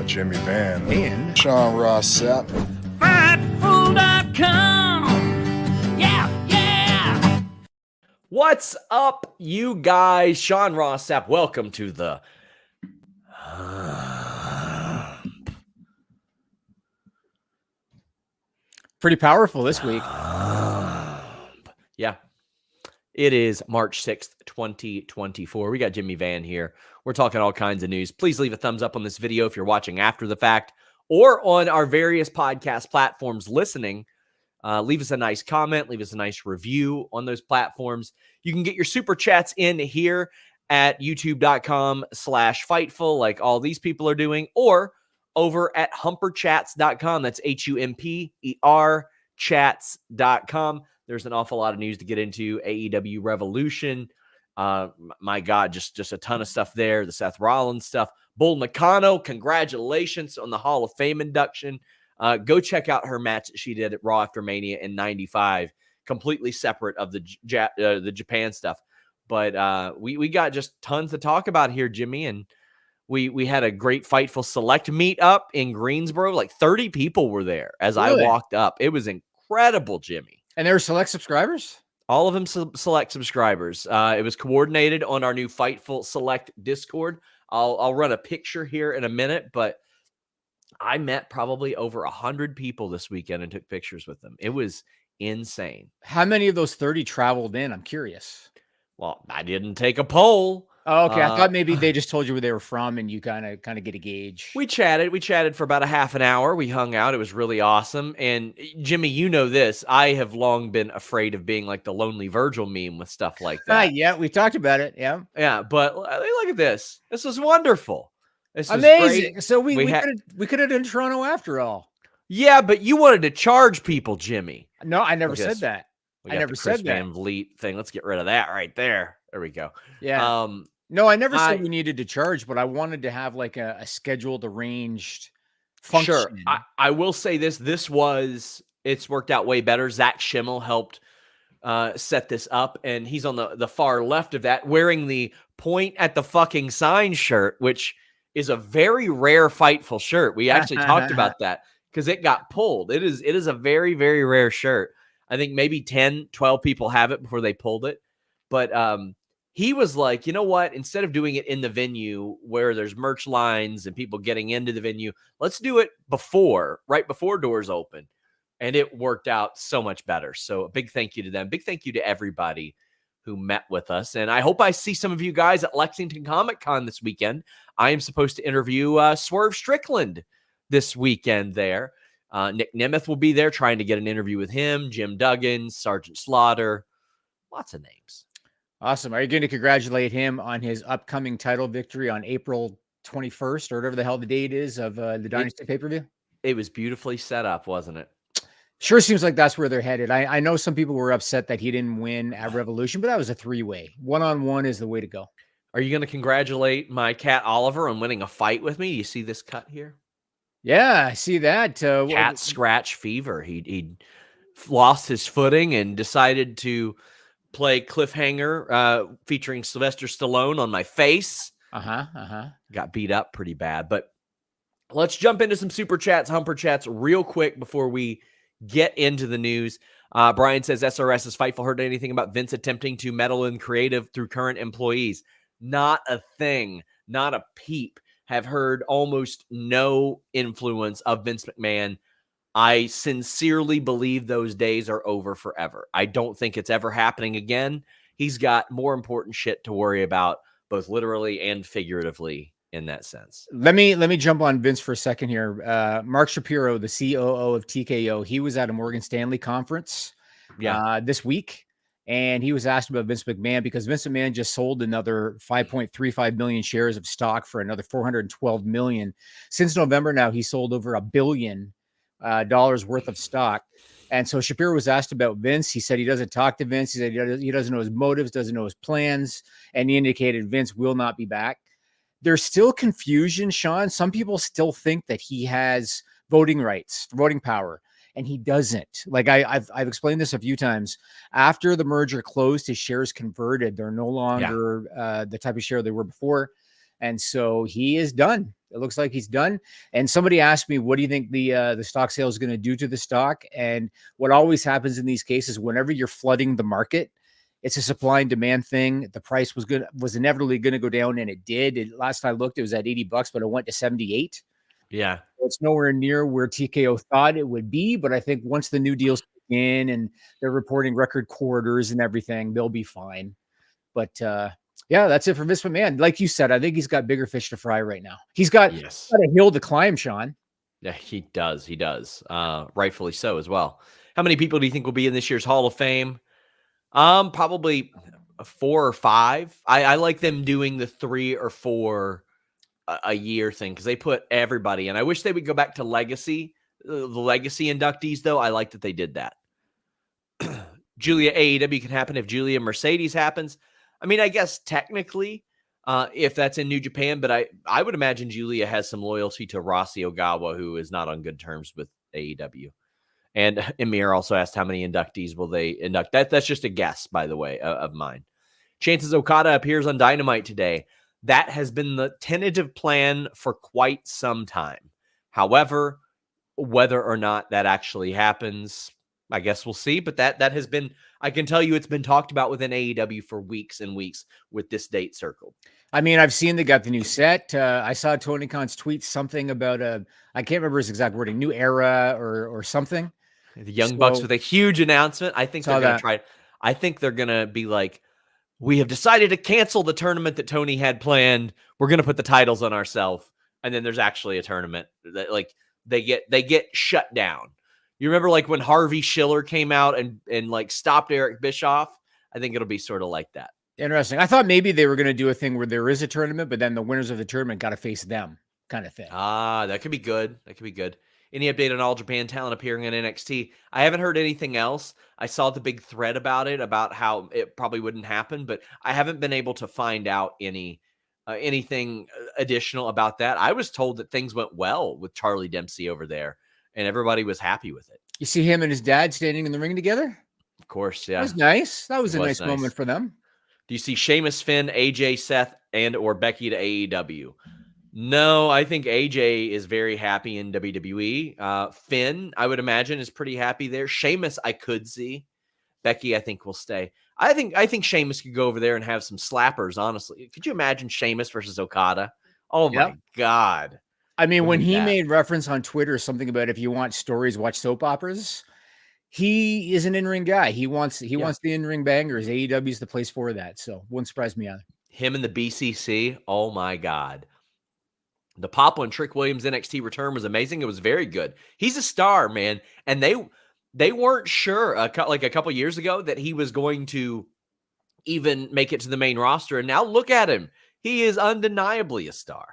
Jimmy Van, and Sean Ross Sapp. Fightful.com. Yeah. What's up, you guys? Sean Ross Sapp. Welcome to the pretty powerful this week. Yeah. It is March 6th, 2024. We got Jimmy Van here. We're talking all kinds of news. Please leave a thumbs up on this video if you're watching after the fact or on our various podcast platforms listening. Leave us a nice comment. Leave us a nice review on those platforms. You can get your super chats in here at youtube.com/Fightful like all these people are doing, or over at humperchats.com. That's HUMPER chats.com. There's an awful lot of news to get into. AEW Revolution. My God, just a ton of stuff there. The Seth Rollins stuff. Bull Nakano, congratulations on the Hall of Fame induction. Go check out her match that she did at Raw After Mania in '95. Completely separate of the Japan stuff. But we got just tons to talk about here, Jimmy. And we had a great Fightful Select meetup in Greensboro. Like 30 people were there as Really? I walked up. It was incredible, Jimmy. And they were select subscribers? All of them select subscribers. It was coordinated on our new Fightful Select Discord. I'll run a picture here in a minute, but I met probably over 100 people this weekend and took pictures with them. It was insane. How many of those 30 traveled in? I'm curious. Well, I didn't take a poll. Oh, okay. I thought maybe they just told you where they were from and you kind of get a gauge. We chatted for about a half an hour. We hung out. It was really awesome. And Jimmy, you know this. I have long been afraid of being like the Lonely Virgil meme with stuff like that. Yeah, we talked about it. Yeah. Yeah, but look at this. This was wonderful. This was amazing. great. So we could have done Toronto after all. Yeah, but you wanted to charge people, Jimmy. No, I never said that. I never said that. Van Vliet thing. Let's get rid of that right there. There we go. Yeah. No, I never said we needed to charge, but I wanted to have like a scheduled, arranged function. Sure. I will say this. It's worked out way better. Zach Schimmel helped set this up, and he's on the far left of that, wearing the point at the fucking sign shirt, which is a very rare Fightful shirt. We actually talked about that because it got pulled. It is a very, very rare shirt. I think maybe 10, 12 people have it before they pulled it. But he was like, you know what? Instead of doing it in the venue where there's merch lines and people getting into the venue, let's do it right before doors open. And it worked out so much better. So a big thank you to them. Big thank you to everybody who met with us. And I hope I see some of you guys at Lexington Comic Con this weekend. I am supposed to interview Swerve Strickland this weekend there. Nick Nemeth will be there trying to get an interview with him, Jim Duggan, Sergeant Slaughter, lots of names. Awesome. Are you going to congratulate him on his upcoming title victory on April 21st or whatever the hell the date is of the Dynasty pay-per-view? It was beautifully set up, wasn't it? Sure seems like that's where they're headed. I know some people were upset that he didn't win at Revolution, but that was a three-way. One-on-one is the way to go. Are you going to congratulate my cat Oliver on winning a fight with me? You see this cut here? Yeah, I see that. Cat scratch fever. He lost his footing and decided to play cliffhanger featuring Sylvester Stallone on my face. Got beat up pretty bad. But let's jump into some super chats, humper chats real quick before we get into the news. Brian says, SRS has Fightful heard anything about Vince attempting to meddle in creative through current employees? Not a thing. Not a peep. Have heard almost no influence of Vince McMahon. I sincerely believe those days are over forever. I don't think it's ever happening again. He's got more important shit to worry about, both literally and figuratively in that sense. Let me jump on Vince for a second here. Mark Shapiro, the COO of TKO, he was at a Morgan Stanley conference this week, and he was asked about Vince McMahon because Vince McMahon just sold another 5.35 million shares of stock for another $412 million. Since November now, he sold over $1 billion worth of stock. And so Shapiro was asked about Vince. He said he doesn't talk to Vince. He said he doesn't know his motives, doesn't know his plans, and he indicated Vince will not be back. There's still confusion, Sean. Some people still think that he has voting rights, voting power, and he doesn't. Like I've explained this a few times. After the merger closed, his shares converted. They're no longer the type of share they were before. And so he is done. It looks like he's done. And somebody asked me, what do you think the stock sale is going to do to the stock? And what always happens in these cases, whenever you're flooding the market, it's a supply and demand thing. The price was inevitably going to go down, and it did. Last I looked, it was at $80, but it went to 78. Yeah. It's nowhere near where TKO thought it would be, but I think once the new deals in and they're reporting record quarters and everything, they'll be fine. But yeah, that's it for Vince McMahon. Like you said, I think he's got bigger fish to fry right now. He's got a hill to climb, Sean. Yeah, he does. He does. Rightfully so as well. How many people do you think will be in this year's Hall of Fame? Probably 4 or 5. I like them doing the 3 or 4 a year thing because they put everybody. And I wish they would go back to legacy. The legacy inductees, though, I like that they did that. Julia AEW can happen if Julia Mercedes happens. I mean, I guess technically, if that's in New Japan, but I would imagine Julia has some loyalty to Rossi Ogawa, who is not on good terms with AEW. And Amir also asked how many inductees will they induct. That's just a guess, by the way, of mine. Chances Okada appears on Dynamite today. That has been the tentative plan for quite some time. However, whether or not that actually happens, I guess we'll see. But that has been, I can tell you, it's been talked about within AEW for weeks and weeks with this date circled. I mean, I've seen they got the new set. I saw Tony Khan's tweet something about I can't remember his exact wording, new era or something. The Young Bucks with a huge announcement. I think they're going to try. I think they're going to be like, we have decided to cancel the tournament that Tony had planned. We're going to put the titles on ourselves. And then there's actually a tournament that like they get shut down. You remember like when Harvey Schiller came out and like stopped Eric Bischoff? I think it'll be sort of like that. Interesting. I thought maybe they were going to do a thing where there is a tournament, but then the winners of the tournament got to face them kind of thing. That could be good. That could be good. Any update on All Japan talent appearing in NXT? I haven't heard anything else. I saw the big thread about it, about how it probably wouldn't happen, but I haven't been able to find out anything additional about that. I was told that things went well with Charlie Dempsey over there, and everybody was happy with it. You see him and his dad standing in the ring together? Of course, yeah. That was nice. That was a nice moment for them. Do you see Sheamus, Finn, AJ, Seth, and or Becky to AEW? No, I think AJ is very happy in WWE. Finn, I would imagine, is pretty happy there. Sheamus, I could see. Becky, I think will stay. I think Sheamus could go over there and have some slappers, honestly. Could you imagine Sheamus versus Okada? Oh, my God. I mean, when he made reference on Twitter something about if you want stories, watch soap operas, he is an in-ring guy. He wants the in-ring bangers. AEW is the place for that. So wouldn't surprise me either. Him and the BCC, oh, my God. The Papa and Trick Williams NXT return was amazing. It was very good. He's a star, man. And they weren't sure like a couple years ago that he was going to even make it to the main roster. And now look at him. He is undeniably a star.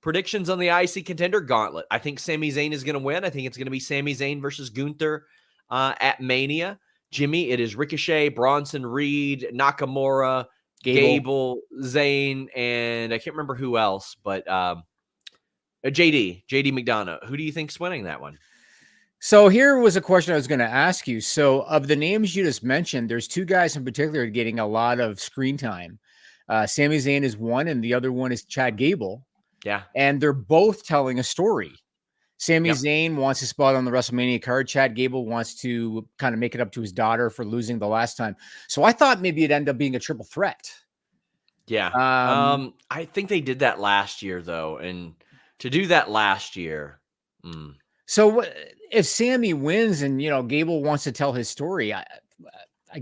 Predictions on the IC Contender Gauntlet. I think Sami Zayn is going to win. I think it's going to be Sami Zayn versus Gunther at Mania. Jimmy, it is Ricochet, Bronson Reed, Nakamura, Gable, Zayn, and I can't remember who else, but JD McDonough. Who do you think's winning that one? So here was a question I was going to ask you. So of the names you just mentioned, there's 2 guys in particular getting a lot of screen time. Sami Zayn is one, and the other one is Chad Gable. Yeah. And they're both telling a story. Sami Zayn wants a spot on the WrestleMania card. Chad Gable wants to kind of make it up to his daughter for losing the last time. So I thought maybe it'd end up being a triple threat. Yeah. I think they did that last year, though. And to do that last year. So if Sammy wins and, Gable wants to tell his story, I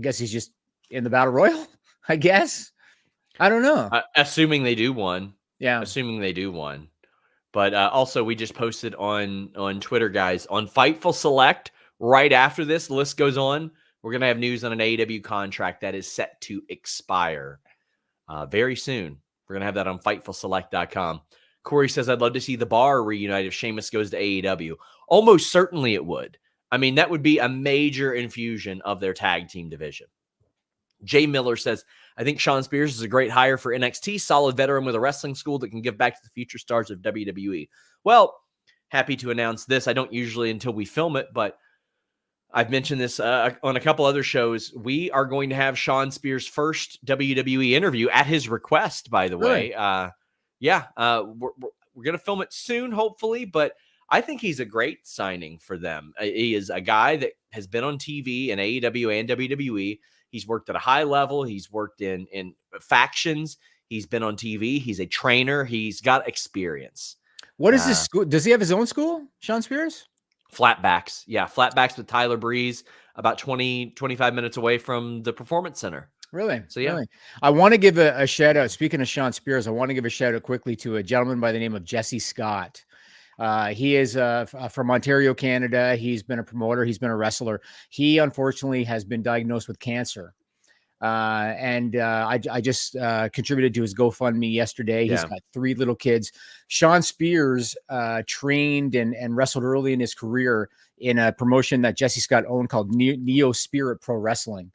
guess he's just in the Battle Royal, I guess. I don't know. Assuming they do one. Yeah. Assuming they do one. But also, we just posted on Twitter, guys, on Fightful Select. Right after this, the list goes on. We're going to have news on an AEW contract that is set to expire very soon. We're going to have that on FightfulSelect.com. Corey says, I'd love to see the Bar reunite if Sheamus goes to AEW. Almost certainly it would. I mean, that would be a major infusion of their tag team division. Jay Miller says, I think Sean Spears is a great hire for NXT, solid veteran with a wrestling school that can give back to the future stars of WWE. Well, happy to announce this. I don't usually until we film it, but I've mentioned this on a couple other shows. We are going to have Sean Spears' first WWE interview at his request, by the way. We're going to film it soon, hopefully, but I think he's a great signing for them. He is a guy that has been on TV in AEW and WWE. He's worked at a high level. He's worked in factions. He's been on TV. He's a trainer. He's got experience. What is his school? Does he have his own school, Sean Spears? Flatbacks. Yeah, Flatbacks with Tyler Breeze, about 25 minutes away from the Performance Center. Really? So, yeah. Really? I want to give a shout out. Speaking of Sean Spears, I want to give a shout out quickly to a gentleman by the name of Jesse Scott. He is from Ontario, Canada. He's been a promoter. He's been a wrestler. He unfortunately has been diagnosed with cancer. I just contributed to his GoFundMe yesterday. He's got 3 little kids. Sean Spears trained and wrestled early in his career in a promotion that Jesse Scott owned called Neo Spirit Pro Wrestling.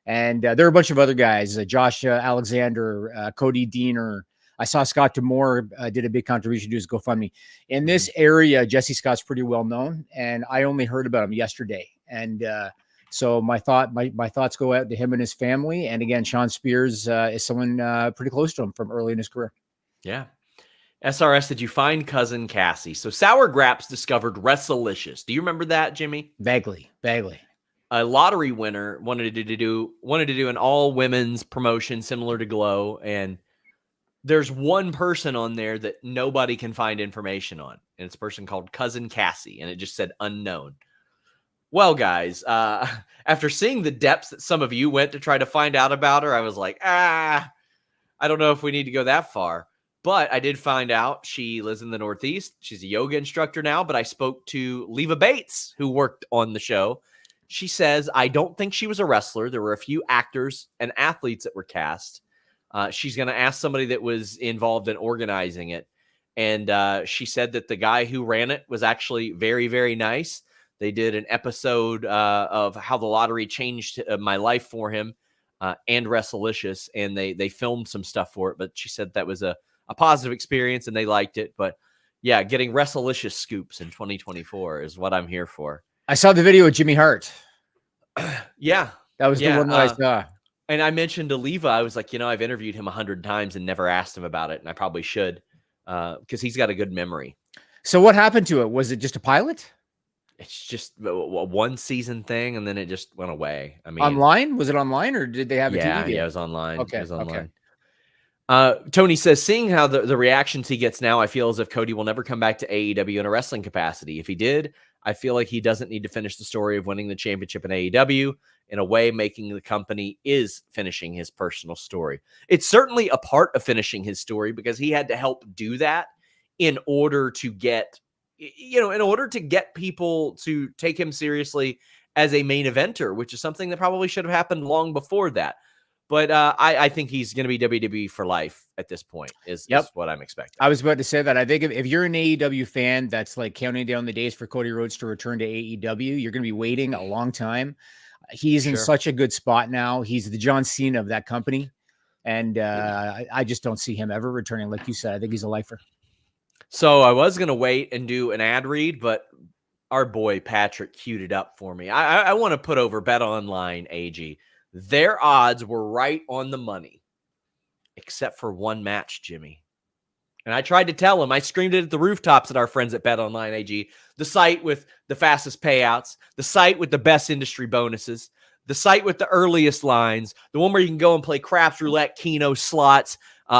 And there are a bunch of other guys, Josh Alexander, Cody Diener. I saw Scott Demore did a big contribution to his GoFundMe. In this area, Jesse Scott's pretty well known, and I only heard about him yesterday. And so my thoughts go out to him and his family. And again, Sean Spears is someone pretty close to him from early in his career. Yeah. SRS, did you find Cousin Cassie? So Sour Graps discovered Wrestlelicious. Do you remember that, Jimmy? Vaguely. A lottery winner wanted to do an all women's promotion similar to Glow, and there's one person on there that nobody can find information on, and it's a person called Cousin Cassie, and it just said unknown. Well, guys, after seeing the depths that some of you went to try to find out about her, I was like, I don't know if we need to go that far. But I did find out she lives in the Northeast. She's a yoga instructor now, but I spoke to Leva Bates, who worked on the show. She says, I don't think she was a wrestler. There were a few actors and athletes that were cast. She's going to ask somebody that was involved in organizing it. And she said that the guy who ran it was actually very, very nice. They did an episode of how the lottery changed my life for him and Wrestlelicious, and they filmed some stuff for it. But she said that was a positive experience, and they liked it. But, yeah, getting Wrestlelicious scoops in 2024 is what I'm here for. I saw the video of Jimmy Hart. Yeah. That was the one that I saw. And I mentioned to Leva, I was like, I've interviewed him 100 times and never asked him about it, and I probably should because he's got a good memory. So what happened to it? Was it just a pilot? It's just a one-season thing, and then it just went away. I mean, online? Was it online, or did they have a TV? Yeah, it was online. Okay, it was online. Okay. Tony says, seeing how the reactions he gets now, I feel as if Cody will never come back to AEW in a wrestling capacity. If he did, I feel like he doesn't need to finish the story of winning the championship in AEW. In a way, making the company is finishing his personal story. It's certainly a part of finishing his story because he had to help do that in order to get, people to take him seriously as a main eventer, which is something that probably should have happened long before that. But I think he's going to be WWE for life at this point is what I'm expecting. I was about to say that. I think if you're an AEW fan that's like counting down the days for Cody Rhodes to return to AEW, you're going to be waiting a long time. He's in such a good spot now. He's the John Cena of that company. And I just don't see him ever returning. Like you said, I think he's a lifer. So I was going to wait and do an ad read, but our boy Patrick queued it up for me. I want to put over Bet Online AG. Their odds were right on the money, except for one match, Jimmy. And I tried to tell him, I screamed it at the rooftops at our friends at Bet Online AG, the site with the fastest payouts, the site with the best industry bonuses, the site with the earliest lines, the one where you can go and play craps, roulette, Keno, slots,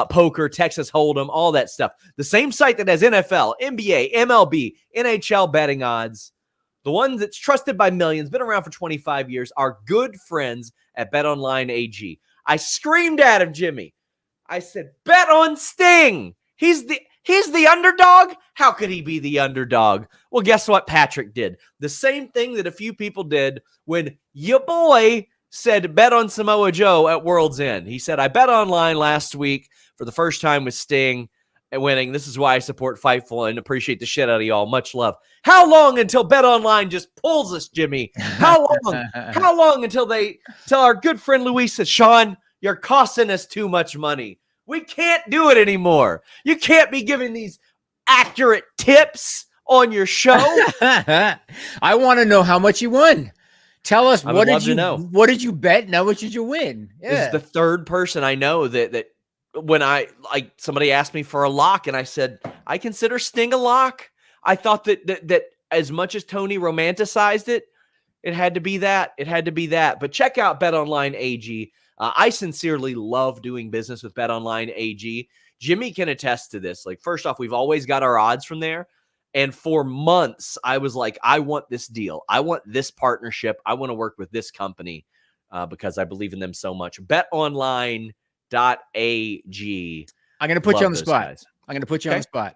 poker, Texas Hold'em, all that stuff. The same site that has NFL, NBA, MLB, NHL betting odds. The one that's trusted by millions, been around for 25 years, our good friends at Bet Online AG. I screamed at him, Jimmy. I said, bet on Sting. He's the underdog? How could he be the underdog? Well, guess what Patrick did? The same thing that a few people did when your boy said bet on Samoa Joe at World's End. He said, I bet online last week for the first time with Sting and winning. This is why I support Fightful and appreciate the shit out of y'all. Much love. How long until Bet Online just pulls us, Jimmy? How long? How long until our good friend Luis says, Sean, you're costing us too much money. We can't do it anymore. You can't be giving these accurate tips on your show. I want to know how much you won. Tell us, I would love to know. what did you bet? Now, what did you win? This Yeah. is the third person I know that when somebody asked me for a lock and I said, I consider Sting a lock. I thought that as much as Tony romanticized it, it had to be that. It had to be that. But check out BetOnline AG. I sincerely love doing business with BetOnline AG. Jimmy can attest to this. Like, first off, we've always got our odds from there. And for months, I was like, I want this deal. I want this partnership. I want to work with this company because I believe in them so much. BetOnline.ag. I'm going to put you on the spot. Guys. I'm going to put you on the spot.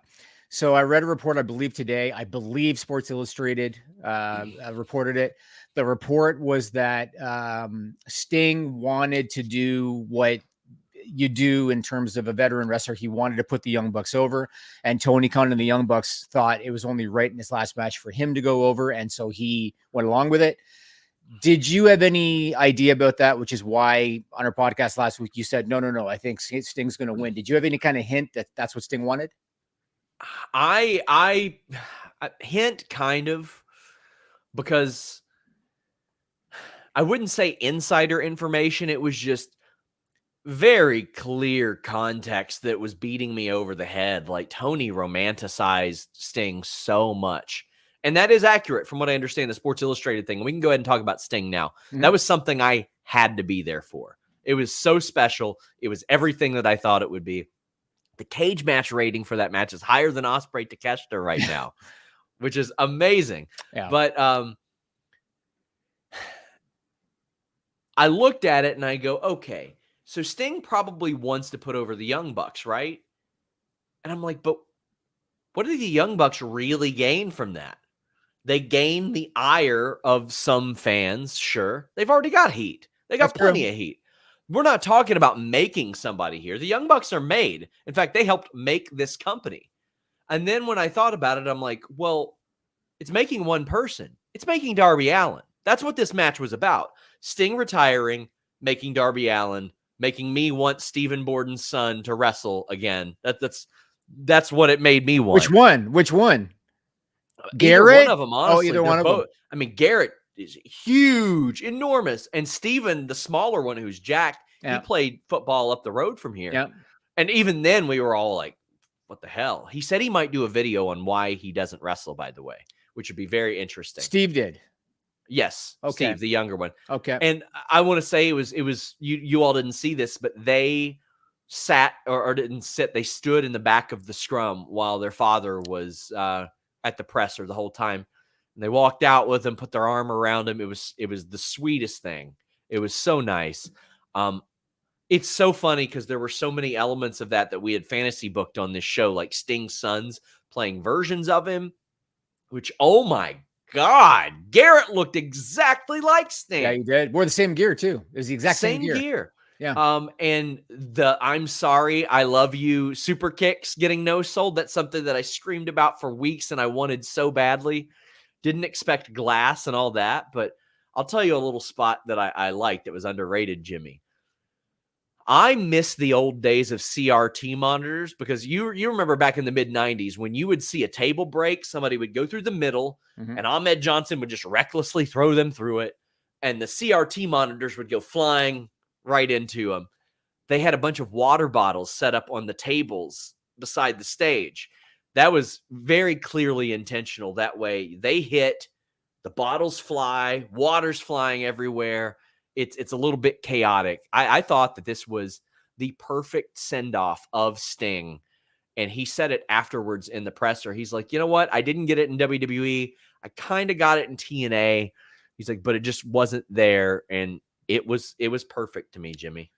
So I read a report, I believe today, I believe Sports Illustrated reported it. The report was that Sting wanted to do what you do in terms of a veteran wrestler. He wanted to put the Young Bucks over, and Tony Khan and the Young Bucks thought it was only right in his last match for him to go over, and so he went along with it. Did you have any idea about that? Which is why on our podcast last week you said, no, I think Sting's going to win. Did you have any kind of hint that that's what Sting wanted? I hint kind of, because I wouldn't say insider information. It was just very clear context that was beating me over the head. Like, Tony romanticized Sting so much. And that is accurate from what I understand, the Sports Illustrated thing. We can go ahead and talk about Sting now. Mm-hmm. That was something I had to be there for. It was so special. It was everything that I thought it would be. The cage match rating for that match is higher than Ospreay Takeshita right now, which is amazing. Yeah. But I looked at it and I go, okay, so Sting probably wants to put over the Young Bucks, right? And I'm like, but what do the Young Bucks really gain from that? They gain the ire of some fans, sure. They've already got heat. They got plenty of heat. We're not talking about making somebody here. The Young Bucks are made. In fact, they helped make this company. And then when I thought about it, I'm like, well, it's making one person. It's making Darby Allin. That's what this match was about. Sting retiring, making Darby Allin, making me want Stephen Borden's son to wrestle again. That's what it made me want. Which one? Garrett? Either one of them, honestly. Either one of them. I mean, Garrett is huge, enormous. And Steven, the smaller one who's jacked, he played football up the road from here. Yeah. And even then we were all like, what the hell? He said he might do a video on why he doesn't wrestle, by the way, which would be very interesting. Steve did. Yes. Okay. Steve, the younger one. Okay. And I want to say it was you all didn't see this, but they sat or didn't sit. They stood in the back of the scrum while their father was at the presser the whole time. And they walked out with him, put their arm around him. It was the sweetest thing. It was so nice. It's so funny because there were so many elements of that we had fantasy booked on this show, like Sting's sons playing versions of him, which, oh my God, Garrett looked exactly like Sting. Yeah, he did. Wore the same gear too. It was the exact same gear. Yeah. And the I'm sorry, I love you super kicks getting no sold. That's something that I screamed about for weeks and I wanted so badly. Didn't expect glass and all that, but I'll tell you a little spot that I liked. It was underrated, Jimmy. I miss the old days of CRT monitors because you remember back in the mid-90s when you would see a table break, somebody would go through the middle and Ahmed Johnson would just recklessly throw them through it, and the CRT monitors would go flying right into them. They had a bunch of water bottles set up on the tables beside the stage. That was very clearly intentional. That way they hit, the bottles fly, water's flying everywhere. It's a little bit chaotic. I thought that this was the perfect send-off of Sting. And he said it afterwards in the presser. He's like, you know what? I didn't get it in WWE. I kind of got it in TNA. He's like, but it just wasn't there. And it was perfect to me, Jimmy.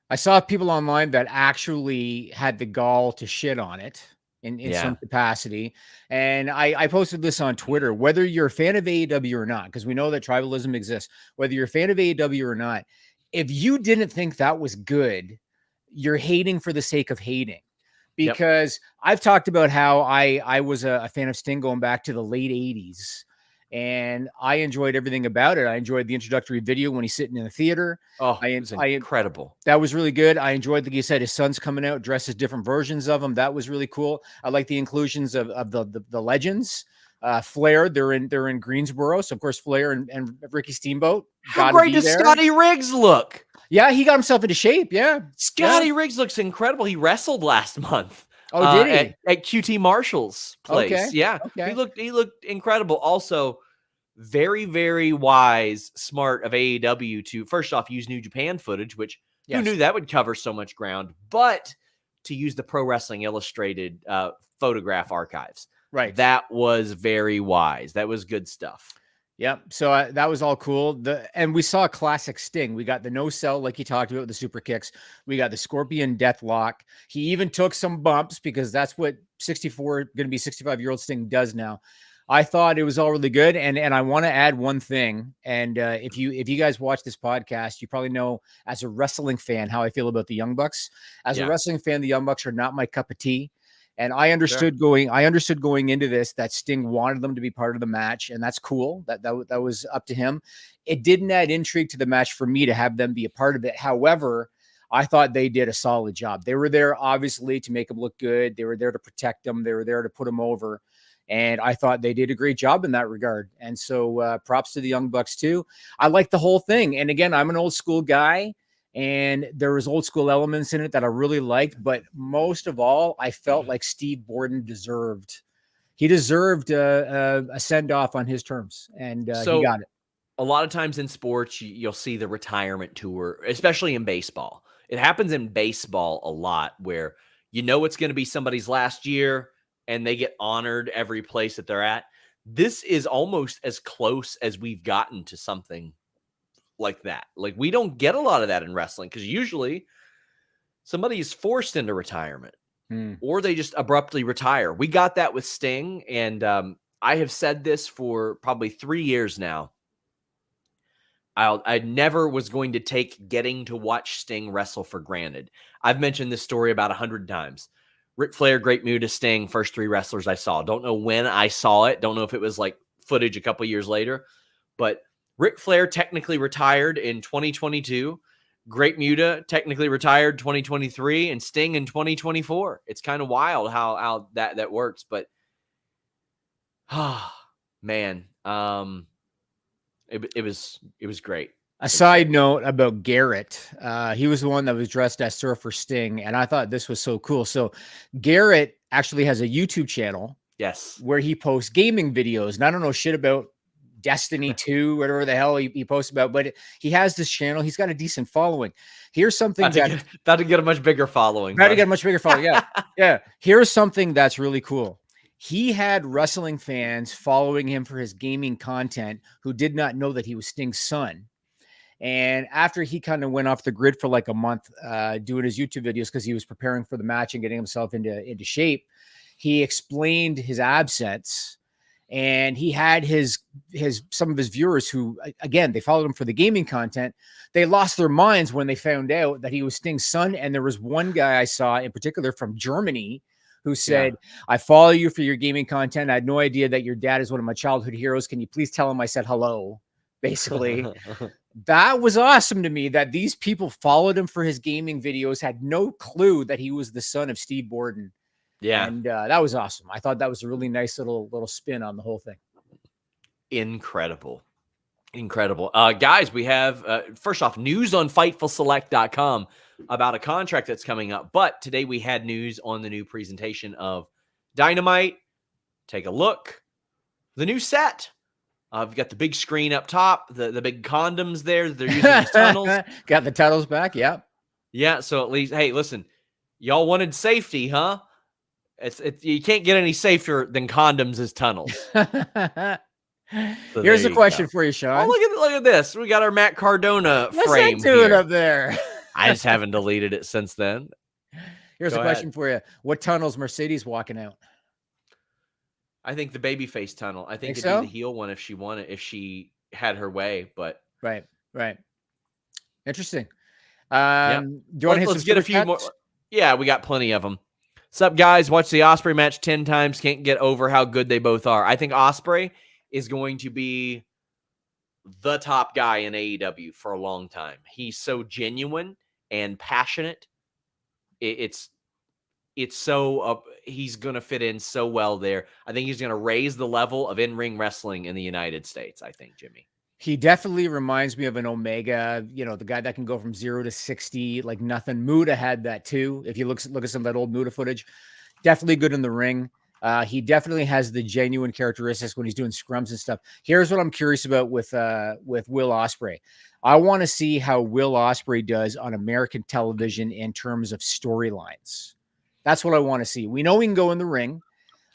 I saw people online that actually had the gall to shit on it in some capacity. And I posted this on Twitter, whether you're a fan of AEW or not, because we know that tribalism exists, whether you're a fan of AEW or not, if you didn't think that was good, you're hating for the sake of hating. Because I've talked about how I was a fan of Sting going back to the late 80s. and I enjoyed everything about it. I enjoyed the introductory video when he's sitting in the theater. Oh, it was incredible. That was really good. I enjoyed, like you said, his son's coming out dressed as different versions of him. That was really cool. I like the inclusions of the legends. Flair, they're in Greensboro, so of course Flair and Ricky Steamboat. How great does Scotty Riggs look? Yeah, he got himself into shape. Yeah, Scotty Riggs looks incredible. He wrestled last month. Oh, did he? At QT Marshall's place? Okay. Yeah, okay. He looked incredible. Also, very, very wise, smart of AEW to first off use New Japan footage, which who knew that would cover so much ground, but to use the Pro Wrestling Illustrated photograph archives. Right. That was very wise. That was good stuff. Yep. So that was all cool. And we saw a classic Sting. We got the no sell, like you talked about, the super kicks. We got the Scorpion death lock. He even took some bumps because that's what going to be 65-year-old Sting does now. I thought it was all really good. And I want to add one thing. And if you guys watch this podcast, you probably know as a wrestling fan how I feel about the Young Bucks. As a wrestling fan, the Young Bucks are not my cup of tea. And I understood going into this that Sting wanted them to be part of the match, and that's cool. That was up to him. It didn't add intrigue to the match for me to have them be a part of it. However, I thought they did a solid job. They were there obviously to make him look good. They were there to protect him. They were there to put him over. And I thought they did a great job in that regard. And so props to the Young Bucks too. I like the whole thing. And again, I'm an old school guy. And there was old school elements in it that I really liked. But most of all, I felt like Steve Borden deserved a send-off on his terms. And he got it. A lot of times in sports, you'll see the retirement tour, especially in baseball. It happens in baseball a lot where you know it's going to be somebody's last year and they get honored every place that they're at. This is almost as close as we've gotten to something like that. Like, we don't get a lot of that in wrestling because usually somebody is forced into retirement or they just abruptly retire. We got that with Sting. And I have said this for probably 3 years now. I never was going to take getting to watch Sting wrestle for granted. I've mentioned this story about 100 times. Ric Flair, Great Muta, Sting, first 3 wrestlers I saw. Don't know when I saw it. Don't know if it was like footage a couple years later, but Ric Flair technically retired in 2022. Great Muta technically retired 2023, and Sting in 2024. It's kind of wild how that works, but man, it was great. A side note about Garrett. He was the one that was dressed as Surfer Sting, and I thought this was so cool. So Garrett actually has a YouTube channel. Yes. Where he posts gaming videos. And I don't know shit about Destiny 2, whatever the hell he posts about, but he has this channel. He's got a decent following. Here's something about to get a much bigger following. Yeah. Yeah. Here's something that's really cool. He had wrestling fans following him for his gaming content who did not know that he was Sting's son. And after he kind of went off the grid for like a month doing his YouTube videos because he was preparing for the match and getting himself into shape, he explained his absence. And he had some of his viewers who, again, they followed him for the gaming content. They lost their minds when they found out that he was Sting's son. And there was one guy I saw in particular from Germany who said, I follow you for your gaming content. I had no idea that your dad is one of my childhood heroes. Can you please tell him I said hello? Basically, that was awesome to me that these people followed him for his gaming videos, had no clue that he was the son of Steve Borden. Yeah. And that was awesome. I thought that was a really nice little spin on the whole thing. Incredible. Guys, we have, first off, news on FightfulSelect.com about a contract that's coming up. But today we had news on the new presentation of Dynamite. Take a look. The new set. We've got the big screen up top, the big condoms there. They're using these tunnels. Got the tunnels back. Yeah. Yeah. So at least, hey, listen, y'all wanted safety, huh? You can't get any safer than condoms as tunnels. So here's a question for you, Sean. Oh, look at this. We got our Matt Cardona frame here up there. I just haven't deleted it since then. Here's a question for you. What tunnel's Mercedes walking out? I think the babyface tunnel. I think it'd be the heel one if she had her way, but right. Interesting. Do you want to let's get a few more? Yeah, we got plenty of them. What's up, guys? Watch the Ospreay match 10 times. Can't get over how good they both are. I think Ospreay is going to be the top guy in AEW for a long time. He's so genuine and passionate. It's so he's going to fit in so well there. I think he's going to raise the level of in-ring wrestling in the United States, I think, Jimmy. He definitely reminds me of an Omega, the guy that can go from 0 to 60 like nothing. Muda had that too. If you look at some of that old Muda footage, definitely good in the ring. He definitely has the genuine characteristics when he's doing scrums and stuff. Here's what I'm curious about with Will Ospreay. I want to see how Will Ospreay does on American television in terms of storylines. That's what I want to see. We know he can go in the ring.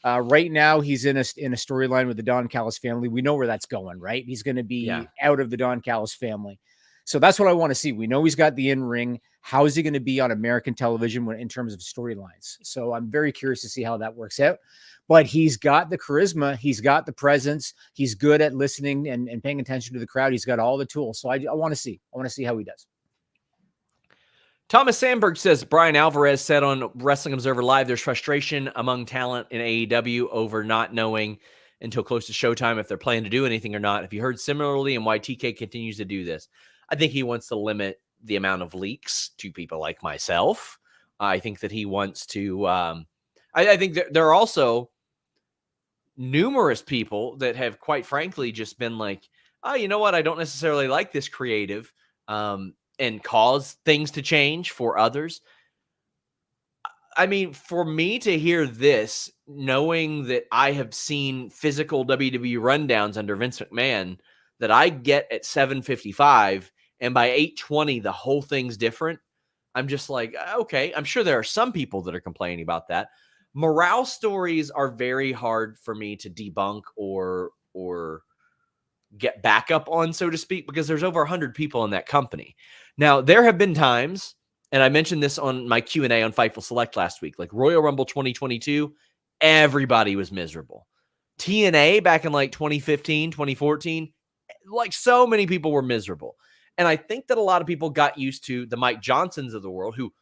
Right now, he's in a storyline with the Don Callis family. We know where that's going, right? He's going to be out of the Don Callis family. So that's what I want to see. We know he's got the in-ring. How is he going to be on American television in terms of storylines? So I'm very curious to see how that works out. But he's got the charisma. He's got the presence. He's good at listening and paying attention to the crowd. He's got all the tools. So I want to see. I want to see how he does. Thomas Sandberg says, Brian Alvarez said on Wrestling Observer Live, there's frustration among talent in AEW over not knowing until close to showtime if they're planning to do anything or not. Have you heard similarly and why TK continues to do this? I think he wants to limit the amount of leaks to people like myself. I think that he wants to I think there are also numerous people that have quite frankly just been like, oh, you know what? I don't necessarily like this creative and cause things to change for others. I mean, for me to hear this, knowing that I have seen physical WWE rundowns under Vince McMahon that I get at 7:55 and by 8:20, the whole thing's different. I'm just like, okay, I'm sure there are some people that are complaining about that. Morale stories are very hard for me to debunk or get back up on, so to speak, because there's over 100 people in that company. Now, there have been times, and I mentioned this on my Q&A on Fightful Select last week, like Royal Rumble 2022, everybody was miserable. TNA back in like 2015, 2014, like so many people were miserable. And I think that a lot of people got used to the Mike Johnsons of the world, who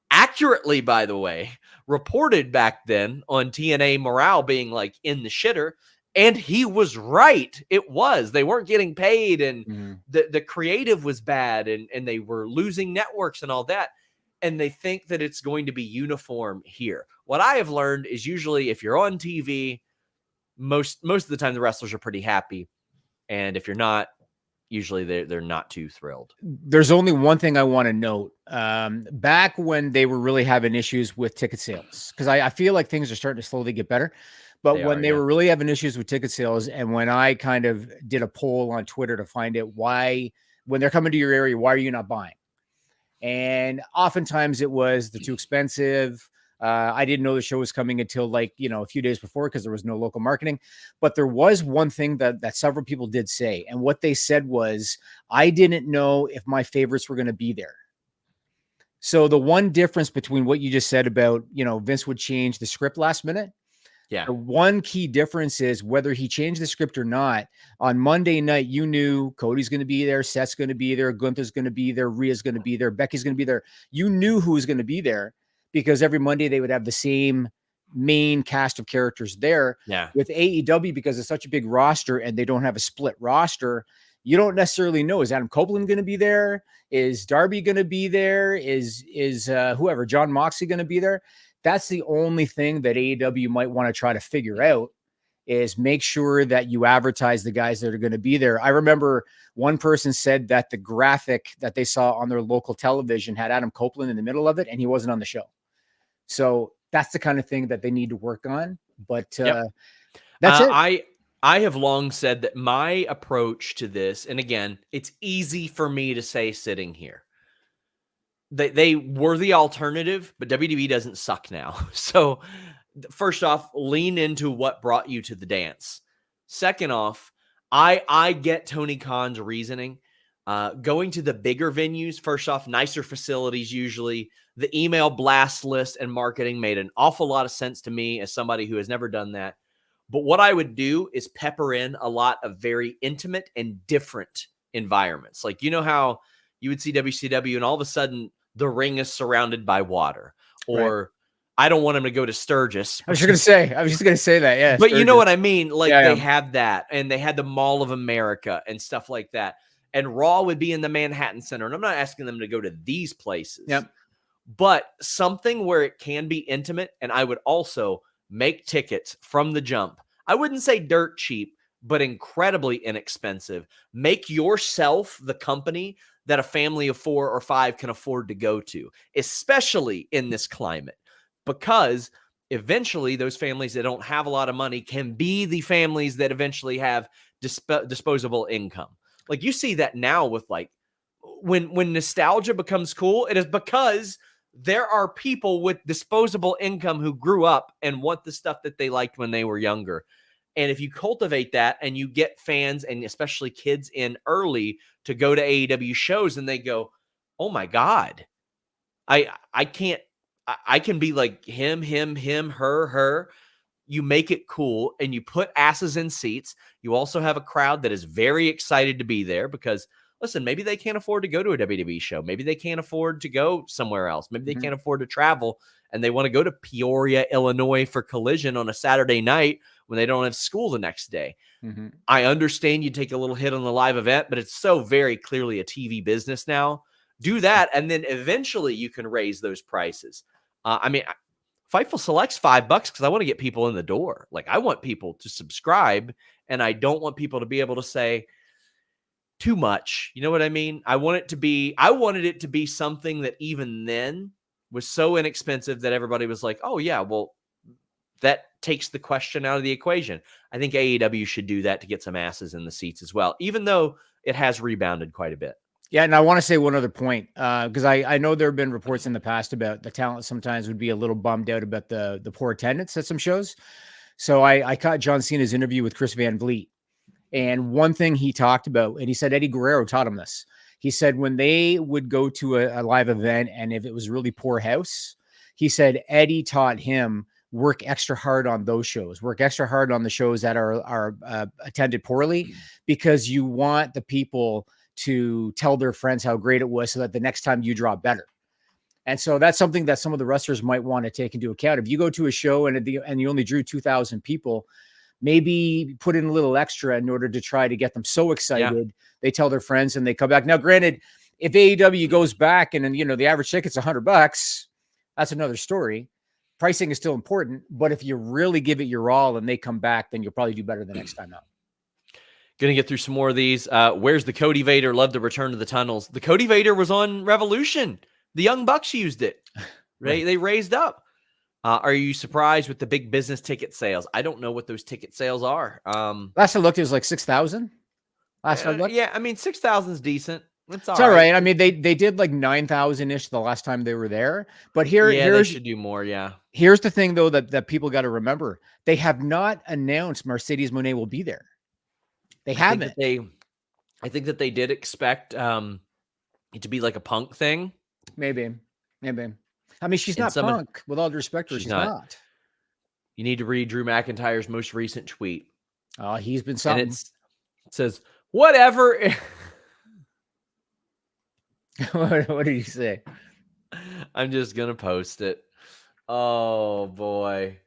accurately, by the way, reported back then on TNA morale being like in the shitter. And he was right. It was. They weren't getting paid, and the creative was bad, and they were losing networks and all that. And they think that it's going to be uniform here. What I have learned is usually if you're on TV, most of the time the wrestlers are pretty happy. And if you're not, usually they're not too thrilled. There's only one thing I want to note. Back when they were really having issues with ticket sales, because I feel like things are starting to slowly get better. But when they were really having issues with ticket sales, and when I kind of did a poll on Twitter to find out why, when they're coming to your area, why are you not buying? And oftentimes it was they're too expensive. I didn't know the show was coming until like, a few days before because there was no local marketing. But there was one thing that several people did say. And what they said was, I didn't know if my favorites were going to be there. So the one difference between what you just said about, Vince would change the script last minute. Yeah. The one key difference is whether he changed the script or not. On Monday night, you knew Cody's going to be there, Seth's going to be there, Gunther's going to be there, Rhea's going to be there, Becky's going to be there. You knew who was going to be there because every Monday they would have the same main cast of characters there. Yeah. With AEW, because it's such a big roster and they don't have a split roster, you don't necessarily know. Is Adam Copeland going to be there? Is Darby going to be there? Is whoever, John Moxley, going to be there? That's the only thing that AEW might want to try to figure out, is make sure that you advertise the guys that are going to be there. I remember one person said that the graphic that they saw on their local television had Adam Copeland in the middle of it, and he wasn't on the show. So that's the kind of thing that they need to work on. But that's it. I have long said that my approach to this, and again, it's easy for me to say sitting here, they were the alternative, but WWE doesn't suck now. So first off, lean into what brought you to the dance. Second off, I get Tony Khan's reasoning. Going to the bigger venues, first off, nicer facilities usually. The email blast list and marketing made an awful lot of sense to me as somebody who has never done that. But what I would do is pepper in a lot of very intimate and different environments. Like, how you would see WCW and all of a sudden the ring is surrounded by water, or I don't want him to go to Sturgis. I was just gonna say that. Yeah, But you know Sturgis. what I mean? Like Yeah, they yeah. have that, and they had the Mall of America and stuff like that. And Raw would be in the Manhattan Center. And I'm not asking them to go to these places. Yep. But something where it can be intimate. And I would also make tickets from the jump. I wouldn't say dirt cheap, but incredibly inexpensive. Make yourself the company that a family of 4 or 5 can afford to go to, especially in this climate. Because eventually those families that don't have a lot of money can be the families that eventually have disposable income. Like you see that now with like when nostalgia becomes cool, it is because there are people with disposable income who grew up and want the stuff that they liked when they were younger. And if you cultivate that and you get fans and especially kids in early to go to AEW shows and they go, "Oh my God, I can't, I can be like him, her." You make it cool and you put asses in seats. You also have a crowd that is very excited to be there because, listen, maybe they can't afford to go to a WWE show. Maybe they can't afford to go somewhere else. Maybe they can't afford to travel and they want to go to Peoria, Illinois for Collision on a Saturday night when they don't have school the next day. I understand you take a little hit on the live event, but it's so very clearly a TV business now. Do that, and then eventually you can raise those prices. I mean, Fightful Select's $5 because I want to get people in the door. Like I want people to subscribe, and I don't want people to be able to say too much. You know what I mean? I wanted it to be something that even then was so inexpensive that everybody was like, "Oh yeah, well, that takes the question out of the equation." I think AEW should do that to get some asses in the seats as well, even though it has rebounded quite a bit. Yeah, and I want to say one other point because I know there have been reports in the past about the talent sometimes would be a little bummed out about the poor attendance at some shows. So I caught John Cena's interview with Chris Van Vliet, and one thing he talked about, and he said Eddie Guerrero taught him this. He said when they would go to a live event, and if it was really poor house, he said Eddie taught him work extra hard on those shows, work extra hard on the shows that are attended poorly, because you want the people to tell their friends how great it was so that the next time you draw better. And so that's something that some of the wrestlers might want to take into account. If you go to a show and you only drew 2,000 people, maybe put in a little extra in order to try to get them so excited. They tell their friends and they come back. Now, granted, if AEW goes back and the average ticket's $100, that's another story. Pricing is still important, but if you really give it your all and they come back, then you'll probably do better the next time out. Going to get through some more of these. Where's the Cody Vader? Love the return to the tunnels. The Cody Vader was on Revolution. The Young Bucks used it. Right? They raised up. Are you surprised with the big business ticket sales? I don't know what those ticket sales are. Last I looked, it was like 6,000. Last I looked. Yeah, I mean, 6,000 is decent. It's all right. I mean, they did like 9,000-ish the last time they were there. But they should do more. Yeah. Here's the thing, though, that people got to remember. They have not announced Mercedes Moné will be there. They haven't. I think that they did expect it to be like a Punk thing. Maybe. I mean, she's not Punk. With all due respect, she's not. You need to read Drew McIntyre's most recent tweet. He's been something. And it says, whatever. What did he say? I'm just going to post it. Oh, boy.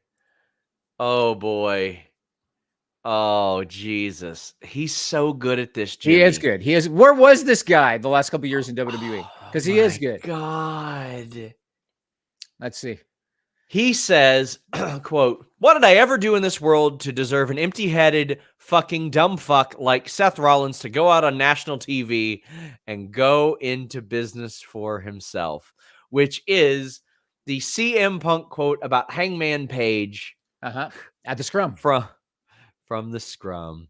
Oh, Jesus. He's so good at this, Jimmy. He is good. He is. Where was this guy the last couple of years in WWE? Because he is good. God. Let's see. He says, quote, "What did I ever do in this world to deserve an empty-headed fucking dumb fuck like Seth Rollins to go out on national TV and go into business for himself?" Which is the CM Punk quote about Hangman Page. At the Scrum. From the Scrum.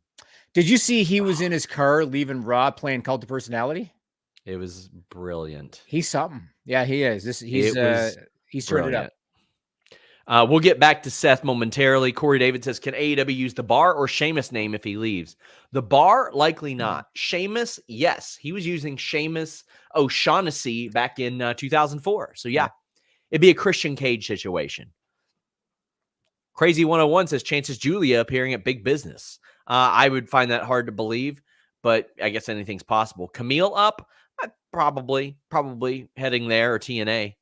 Did you see he was in his car leaving Raw playing Cult of Personality? It was brilliant. He's something. Yeah, he is. He's turned it up. We'll get back to Seth momentarily. Corey David says, can AEW use the Bar or Sheamus name if he leaves? The Bar, likely not. Sheamus, yes. He was using Sheamus O'Shaughnessy back in 2004. So, yeah, it'd be a Christian Cage situation. Crazy 101 says, chances Julia appearing at Big Business. I would find that hard to believe, but I guess anything's possible. Camille up? Probably heading there, or TNA.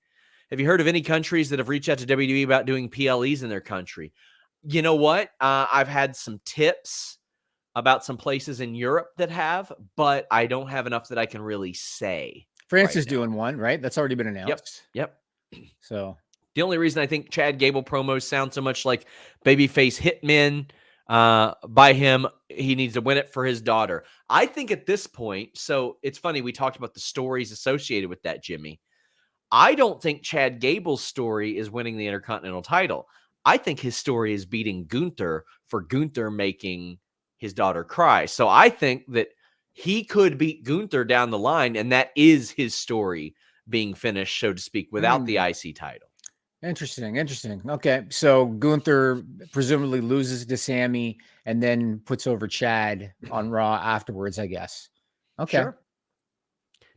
Have you heard of any countries that have reached out to WWE about doing PLEs in their country? You know what? I've had some tips about some places in Europe that have, but I don't have enough that I can really say. France right is now. doing one, right? That's already been Yep. announced. Yep. So the only reason I think Chad Gable promos sound so much like babyface hitmen by him, he needs to win it for his daughter. I think at this point, so it's funny, we talked about the stories associated with that, Jimmy. I don't think Chad Gable's story is winning the Intercontinental title. I think his story is beating Gunther for Gunther making his daughter cry. So I think that he could beat Gunther down the line, and that is his story being finished, so to speak, without the IC title. Interesting. Okay, so Gunther presumably loses to Sammy and then puts over Chad on Raw afterwards, I guess. Okay. Sure.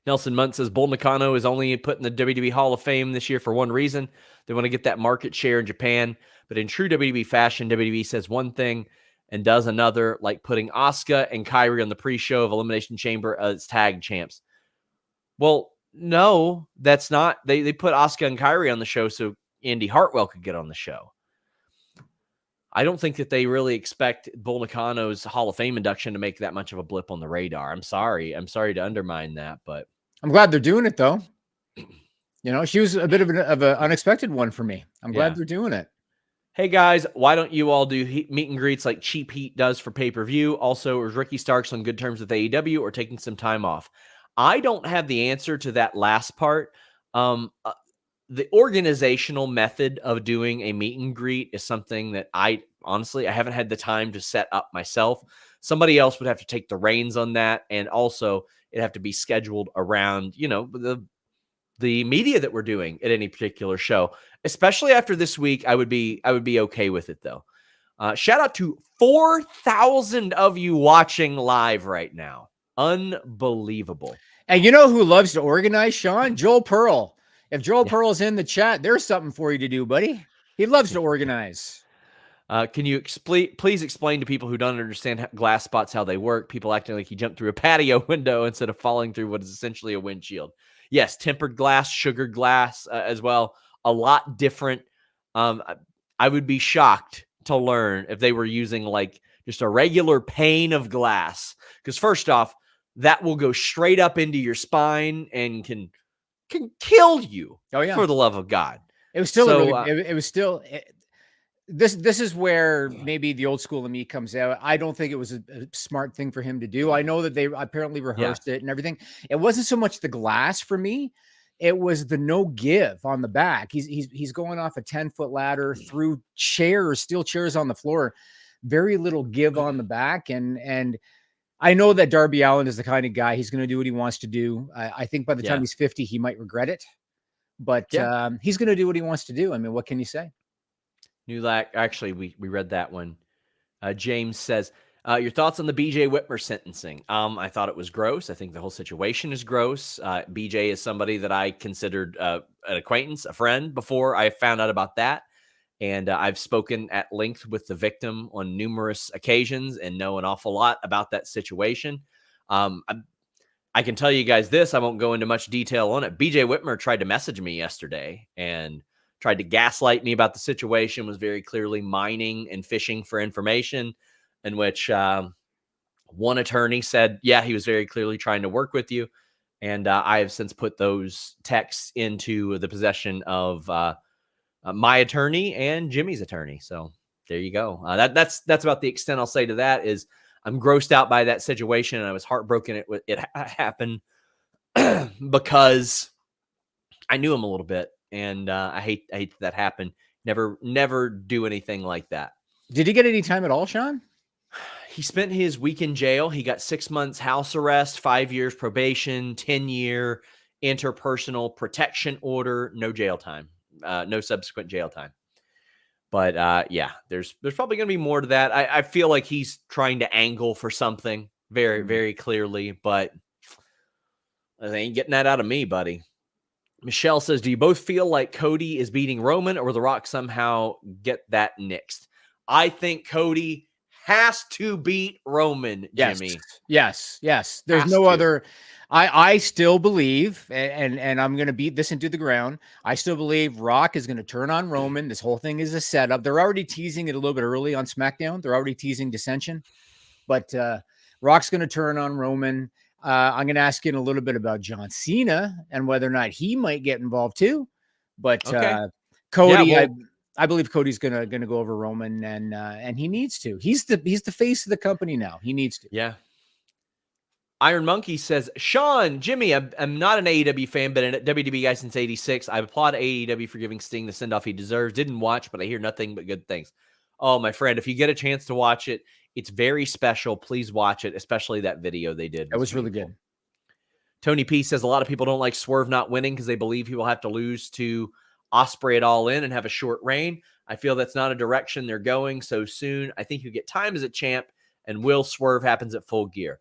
Nelson Munt says Bull Nakano is only put in the WWE Hall of Fame this year for one reason. They want to get that market share in Japan. But in true WWE fashion, WWE says one thing and does another, like putting Asuka and Kairi on the pre-show of Elimination Chamber as tag champs. Well, no, that's not. They put Asuka and Kairi on the show so Andy Hartwell could get on the show. I don't think that they really expect Bull Nakano's Hall of Fame induction to make that much of a blip on the radar. I'm sorry to undermine that, but I'm glad they're doing it, though. She was a bit of an unexpected one for me. I'm glad they're doing it. Hey, guys, why don't you all do meet and greets like Cheap Heat does for pay-per-view? Also, is Ricky Starks on good terms with AEW or taking some time off? I don't have the answer to that last part. The organizational method of doing a meet and greet is something that I haven't had the time to set up myself. Somebody else would have to take the reins on that. And also it'd have to be scheduled around, the media that we're doing at any particular show, especially after this week. I would be okay with it though. Shout out to 4,000 of you watching live right now. Unbelievable. And you know who loves to organize, Sean? Joel Pearl. If Joel Pearl's in the chat, there's something for you to do, buddy. He loves to organize. Can you please explain to people who don't understand glass spots how they work? People acting like he jumped through a patio window instead of falling through what is essentially a windshield. Yes, tempered glass, sugared glass as well. A lot different. I would be shocked to learn if they were using like just a regular pane of glass. Because first off, that will go straight up into your spine and can kill you. Oh yeah, for the love of God. It was still this is where maybe the old school of me comes out. I don't think it was a smart thing for him to do. I know that they apparently rehearsed it and everything. It wasn't so much the glass for me. It was the no give on the back. He's going off a 10-foot ladder through steel chairs on the floor. Very little give on the back. And I know that Darby Allin is the kind of guy, he's going to do what he wants to do. I think by the time he's 50, he might regret it. But he's going to do what he wants to do. I mean, what can you say? Actually, we read that one. James says, your thoughts on the BJ Whitmer sentencing? I thought it was gross. I think the whole situation is gross. BJ is somebody that I considered an acquaintance, a friend before I found out about that. And I've spoken at length with the victim on numerous occasions and know an awful lot about that situation. I can tell you guys this. I won't go into much detail on it. BJ Whitmer tried to message me yesterday and tried to gaslight me about the situation, was very clearly mining and fishing for information, in which one attorney said, yeah, he was very clearly trying to work with you. And I have since put those texts into the possession of my attorney and Jimmy's attorney. So there you go. That's about the extent I'll say to that. Is I'm grossed out by that situation, and I was heartbroken it happened because I knew him a little bit, and I hate that happened. Never do anything like that. Did he get any time at all, Sean? He spent his week in jail. He got 6 months house arrest, 5 years probation, 10-year interpersonal protection order, no jail time. No subsequent jail time. But there's probably going to be more to that. I feel like he's trying to angle for something very, very clearly, but they ain't getting that out of me, buddy. Michelle says, do you both feel like Cody is beating Roman, or will The Rock somehow get that nixed? I think Cody has to beat Roman, Jimmy. Yes. There's no other. I still believe, and I'm going to beat this into the ground. I still believe Rock is going to turn on Roman. This whole thing is a setup. They're already teasing it a little bit early on SmackDown. They're already teasing dissension, but Rock's going to turn on Roman. I'm going to ask you in a little bit about John Cena and whether or not he might get involved too. But Cody, Yeah, I believe Cody's gonna go over Roman, and he needs to. He's the face of the company now. He needs to. Yeah. Iron Monkey says, Sean, Jimmy, I'm not an AEW fan, but a WWE guy since 86. I applaud AEW for giving Sting the send-off he deserves. Didn't watch, but I hear nothing but good things. Oh, my friend, if you get a chance to watch it, it's very special. Please watch it, especially that video they did. That was really good. Tony P says a lot of people don't like Swerve not winning because they believe he will have to lose to Ospreay at All In and have a short reign. I feel that's not a direction they're going so soon. I think you get time as a champ, and will Swerve happens at Full Gear.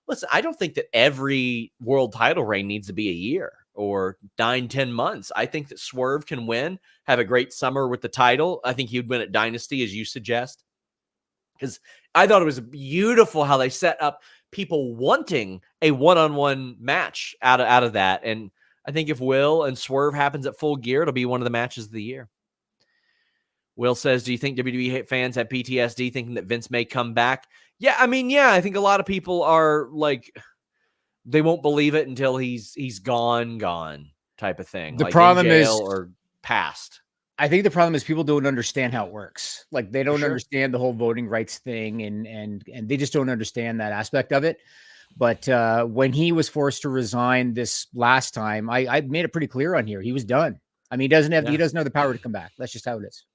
Listen, I don't think that every world title reign needs to be a year or 9-10 months. I think that Swerve can win, have a great summer with the title. I think he would win at Dynasty, as you suggest. Because I thought it was beautiful how they set up people wanting a one-on-one match out of that. And I think if Will and Swerve happens at Full Gear, it'll be one of the matches of the year. Will says, do you think WWE fans have PTSD thinking that Vince may come back? Yeah, I mean, yeah, I think a lot of people are like, they won't believe it until he's gone type of thing. The like problem in jail is, or past. I think the problem is people don't understand how it works. Like they don't understand the whole voting rights thing, and they just don't understand that aspect of it. But when he was forced to resign this last time, I made it pretty clear on here. He was done. I mean, he doesn't have the power to come back. That's just how it is.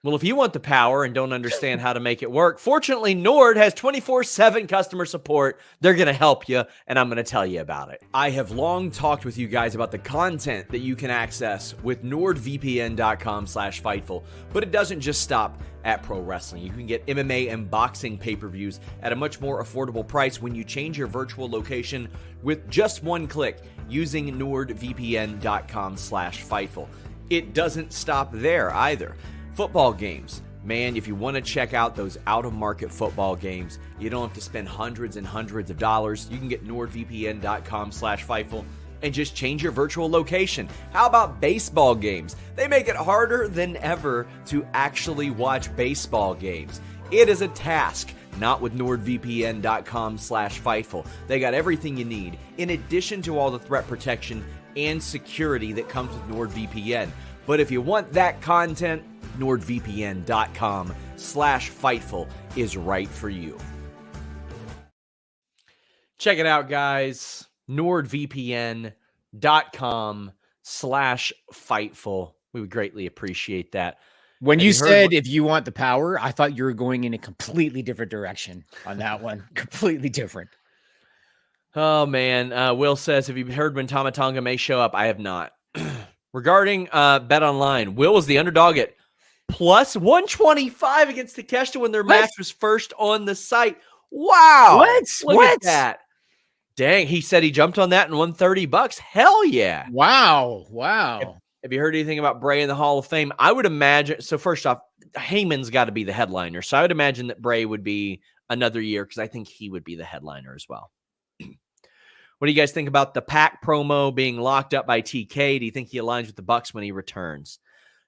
Well, if you want the power and don't understand how to make it work, fortunately, Nord has 24/7 customer support. They're going to help you, and I'm going to tell you about it. I have long talked with you guys about the content that you can access with nordvpn.com/Fightful, but it doesn't just stop at pro wrestling. You can get MMA and boxing pay-per-views at a much more affordable price when you change your virtual location with just one click using nordvpn.com/Fightful. It doesn't stop there either. Football games. Man, if you want to check out those out-of-market football games, you don't have to spend hundreds and hundreds of dollars. You can get nordvpn.com/Fightful and just change your virtual location. How about baseball games? They make it harder than ever to actually watch baseball games. It is a task, not with nordvpn.com/Fightful. They got everything you need, in addition to all the threat protection and security that comes with NordVPN. But if you want that content, nordvpn.com/Fightful is right for you. Check it out, guys. nordvpn.com/Fightful. We would greatly appreciate that. When you said if you want the power, I thought you were going in a completely different direction on that one. Completely different. Oh, man. Will says, have you heard when Tama Tonga may show up? I have not. Regarding Bet Online, Will was the underdog at plus 125 against Takeshita when their match was first on the site. Wow. Look at that. Dang, he said he jumped on that and won $30. Hell yeah. Wow. Have you heard anything about Bray in the Hall of Fame? I would imagine. So first off, Heyman's got to be the headliner. So I would imagine that Bray would be another year because I think he would be the headliner as well. What do you guys think about the Pac promo being locked up by TK? Do you think he aligns with the Bucks when he returns?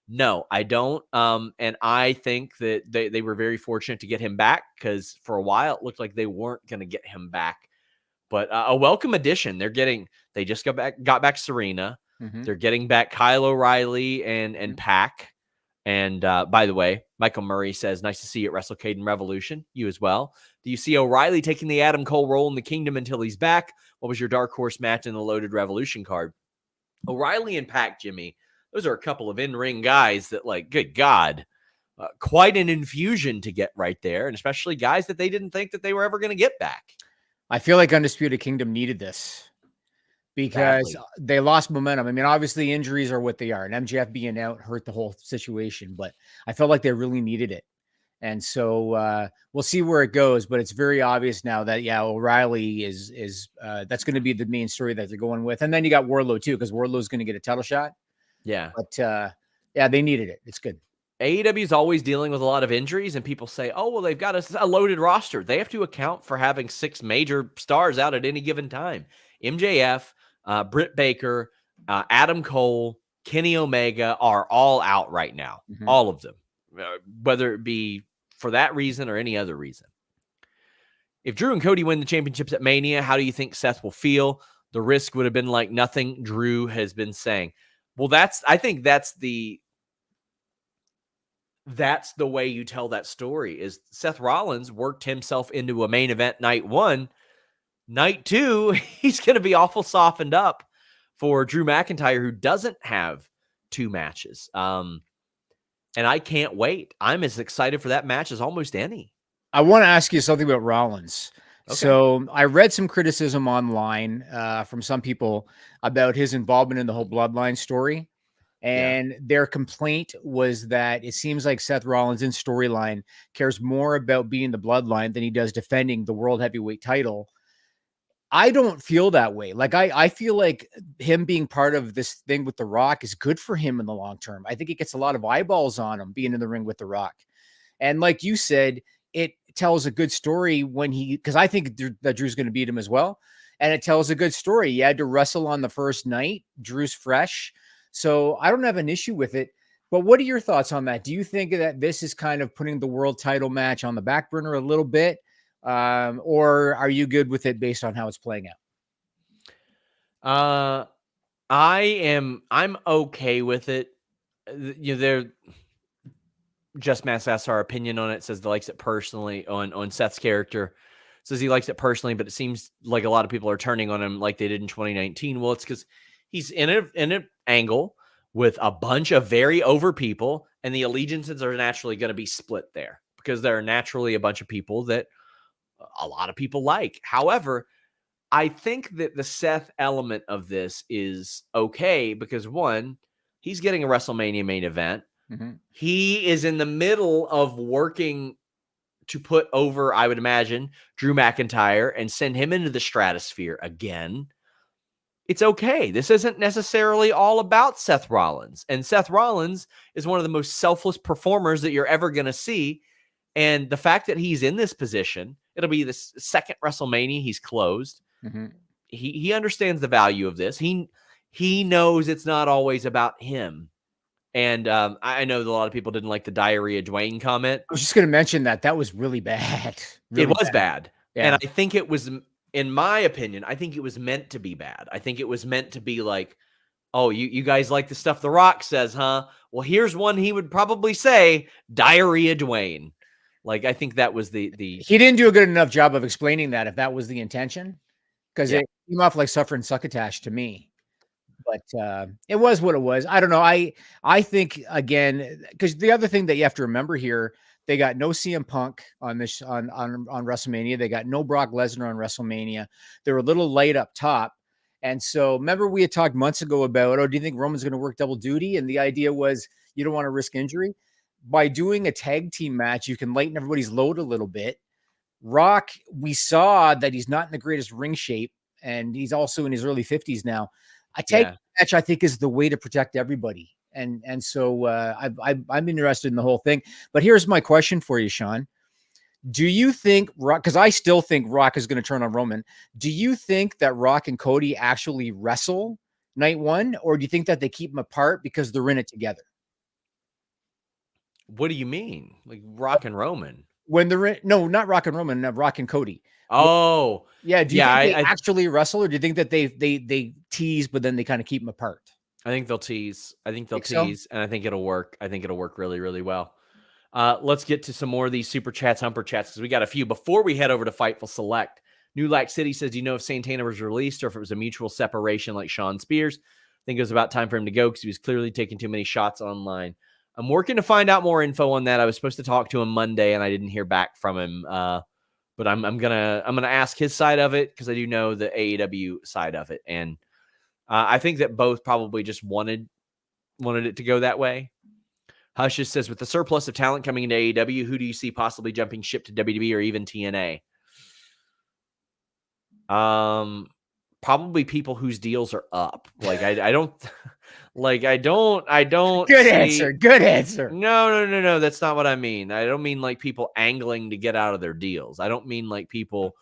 No, I don't. And I think that they were very fortunate to get him back because for a while it looked like they weren't going to get him back. But a welcome addition. They just got back Serena. Mm-hmm. They're getting back Kyle O'Reilly and Pac. And by the way, Michael Murray says, nice to see you at WrestleCade and Revolution. You as well. Do you see O'Reilly taking the Adam Cole role in the Kingdom until he's back? What was your dark horse match in the Loaded Revolution card? O'Reilly and Pac, Jimmy, those are a couple of in-ring guys that, like, good God, quite an infusion to get right there, and especially guys that they didn't think that they were ever going to get back. I feel like Undisputed Kingdom needed this because they lost momentum. I mean, obviously injuries are what they are, and MJF being out hurt the whole situation, but I felt like they really needed it. And so we'll see where it goes, but it's very obvious now that, O'Reilly is that's going to be the main story that they're going with. And then you got Wardlow too, because Wardlow's going to get a title shot. Yeah. But they needed it. It's good. AEW is always dealing with a lot of injuries, and people say, oh, well, they've got a loaded roster. They have to account for having 6 major stars out at any given time. MJF, Britt Baker, Adam Cole, Kenny Omega are all out right now. Mhm. All of them, whether it be for that reason or any other reason. If Drew and Cody win the championships at Mania, how do you think Seth will feel? The risk would have been like nothing, Drew has been saying. Well, I think that's the way you tell that story. Is Seth Rollins worked himself into a main event night 1. Night 2, he's going to be awful softened up for Drew McIntyre, who doesn't have 2 matches. And I can't wait. I'm as excited for that match as almost any. I want to ask you something about Rollins. Okay. So I read some criticism online from some people about his involvement in the whole Bloodline story. And their complaint was that it seems like Seth Rollins in storyline cares more about being the Bloodline than he does defending the World Heavyweight title. I don't feel that way. Like I feel like him being part of this thing with The Rock is good for him in the long term. I think he gets a lot of eyeballs on him being in the ring with The Rock. And like you said, it tells a good story because I think that Drew's going to beat him as well. And it tells a good story. He had to wrestle on the first night. Drew's fresh. So I don't have an issue with it. But what are your thoughts on that? Do you think that this is kind of putting the world title match on the back burner a little bit? Or are you good with it based on how it's playing out? I'm okay with it. Just Mass asks our opinion on it, says he likes it personally on Seth's character. Says he likes it personally, but it seems like a lot of people are turning on him like they did in 2019. Well, it's because he's in an angle with a bunch of very over people, and the allegiances are naturally going to be split there because there are naturally a bunch of people that a lot of people like. However, I think that the Seth element of this is okay because, one, he's getting a WrestleMania main event. Mm-hmm. He is in the middle of working to put over, I would imagine, Drew McIntyre and send him into the stratosphere again. It's okay. This isn't necessarily all about Seth Rollins. And Seth Rollins is one of the most selfless performers that you're ever going to see. And the fact that he's in this position, it'll be the second WrestleMania he's closed. Mm-hmm. He understands the value of this. He knows it's not always about him. And I know that a lot of people didn't like the diarrhea Dwayne comment. I was just going to mention that was really bad. Really it was bad. Yeah. And I think it was, in my opinion, I think it was meant to be bad. I think it was meant to be like, oh, you guys like the stuff The Rock says, huh? Well, here's one he would probably say, diarrhea Dwayne. Like, I think that was the He didn't do a good enough job of explaining that if that was the intention, because it came off like suffering succotash to me. But it was what it was. I don't know. I think, again, because the other thing that you have to remember here, they got no CM Punk on WrestleMania. They got no Brock Lesnar on WrestleMania. They were a little light up top. And so remember we had talked months ago about, do you think Roman's going to work double duty? And the idea was you don't want to risk injury. By doing a tag team match, you can lighten everybody's load a little bit. Rock, we saw that he's not in the greatest ring shape, and he's also in his early 50s now. A tag match, I think, is the way to protect everybody. And so I'm interested in the whole thing. But here's my question for you, Sean. Do you think Rock, because I still think Rock is going to turn on Roman, do you think that Rock and Cody actually wrestle night 1? Or do you think that they keep them apart because they're in it together? What do you mean? Like Rock and Roman? When they're in, no, not Rock and Roman, Rock and Cody. Oh, yeah. Do you think they actually wrestle, or do you think that they tease, but then they kind of keep them apart? I think they'll tease. I think they'll tease, and I think it'll work. I think it'll work really, really well. Let's get to some more of these super chats, humper chats, because we got a few before we head over to Fightful Select. New Lack City says, do you know if Santana was released or if it was a mutual separation like Sean Spears? I think it was about time for him to go because he was clearly taking too many shots online. I'm working to find out more info on that. I was supposed to talk to him Monday, and I didn't hear back from him. But I'm gonna ask his side of it because I do know the AEW side of it, and I think that both probably just wanted it to go that way. Hushes says, with the surplus of talent coming into AEW, who do you see possibly jumping ship to WWE or even TNA? Probably people whose deals are up. Like I don't. Good answer. Good answer. No. That's not what I mean. I don't mean like people angling to get out of their deals. I don't mean like people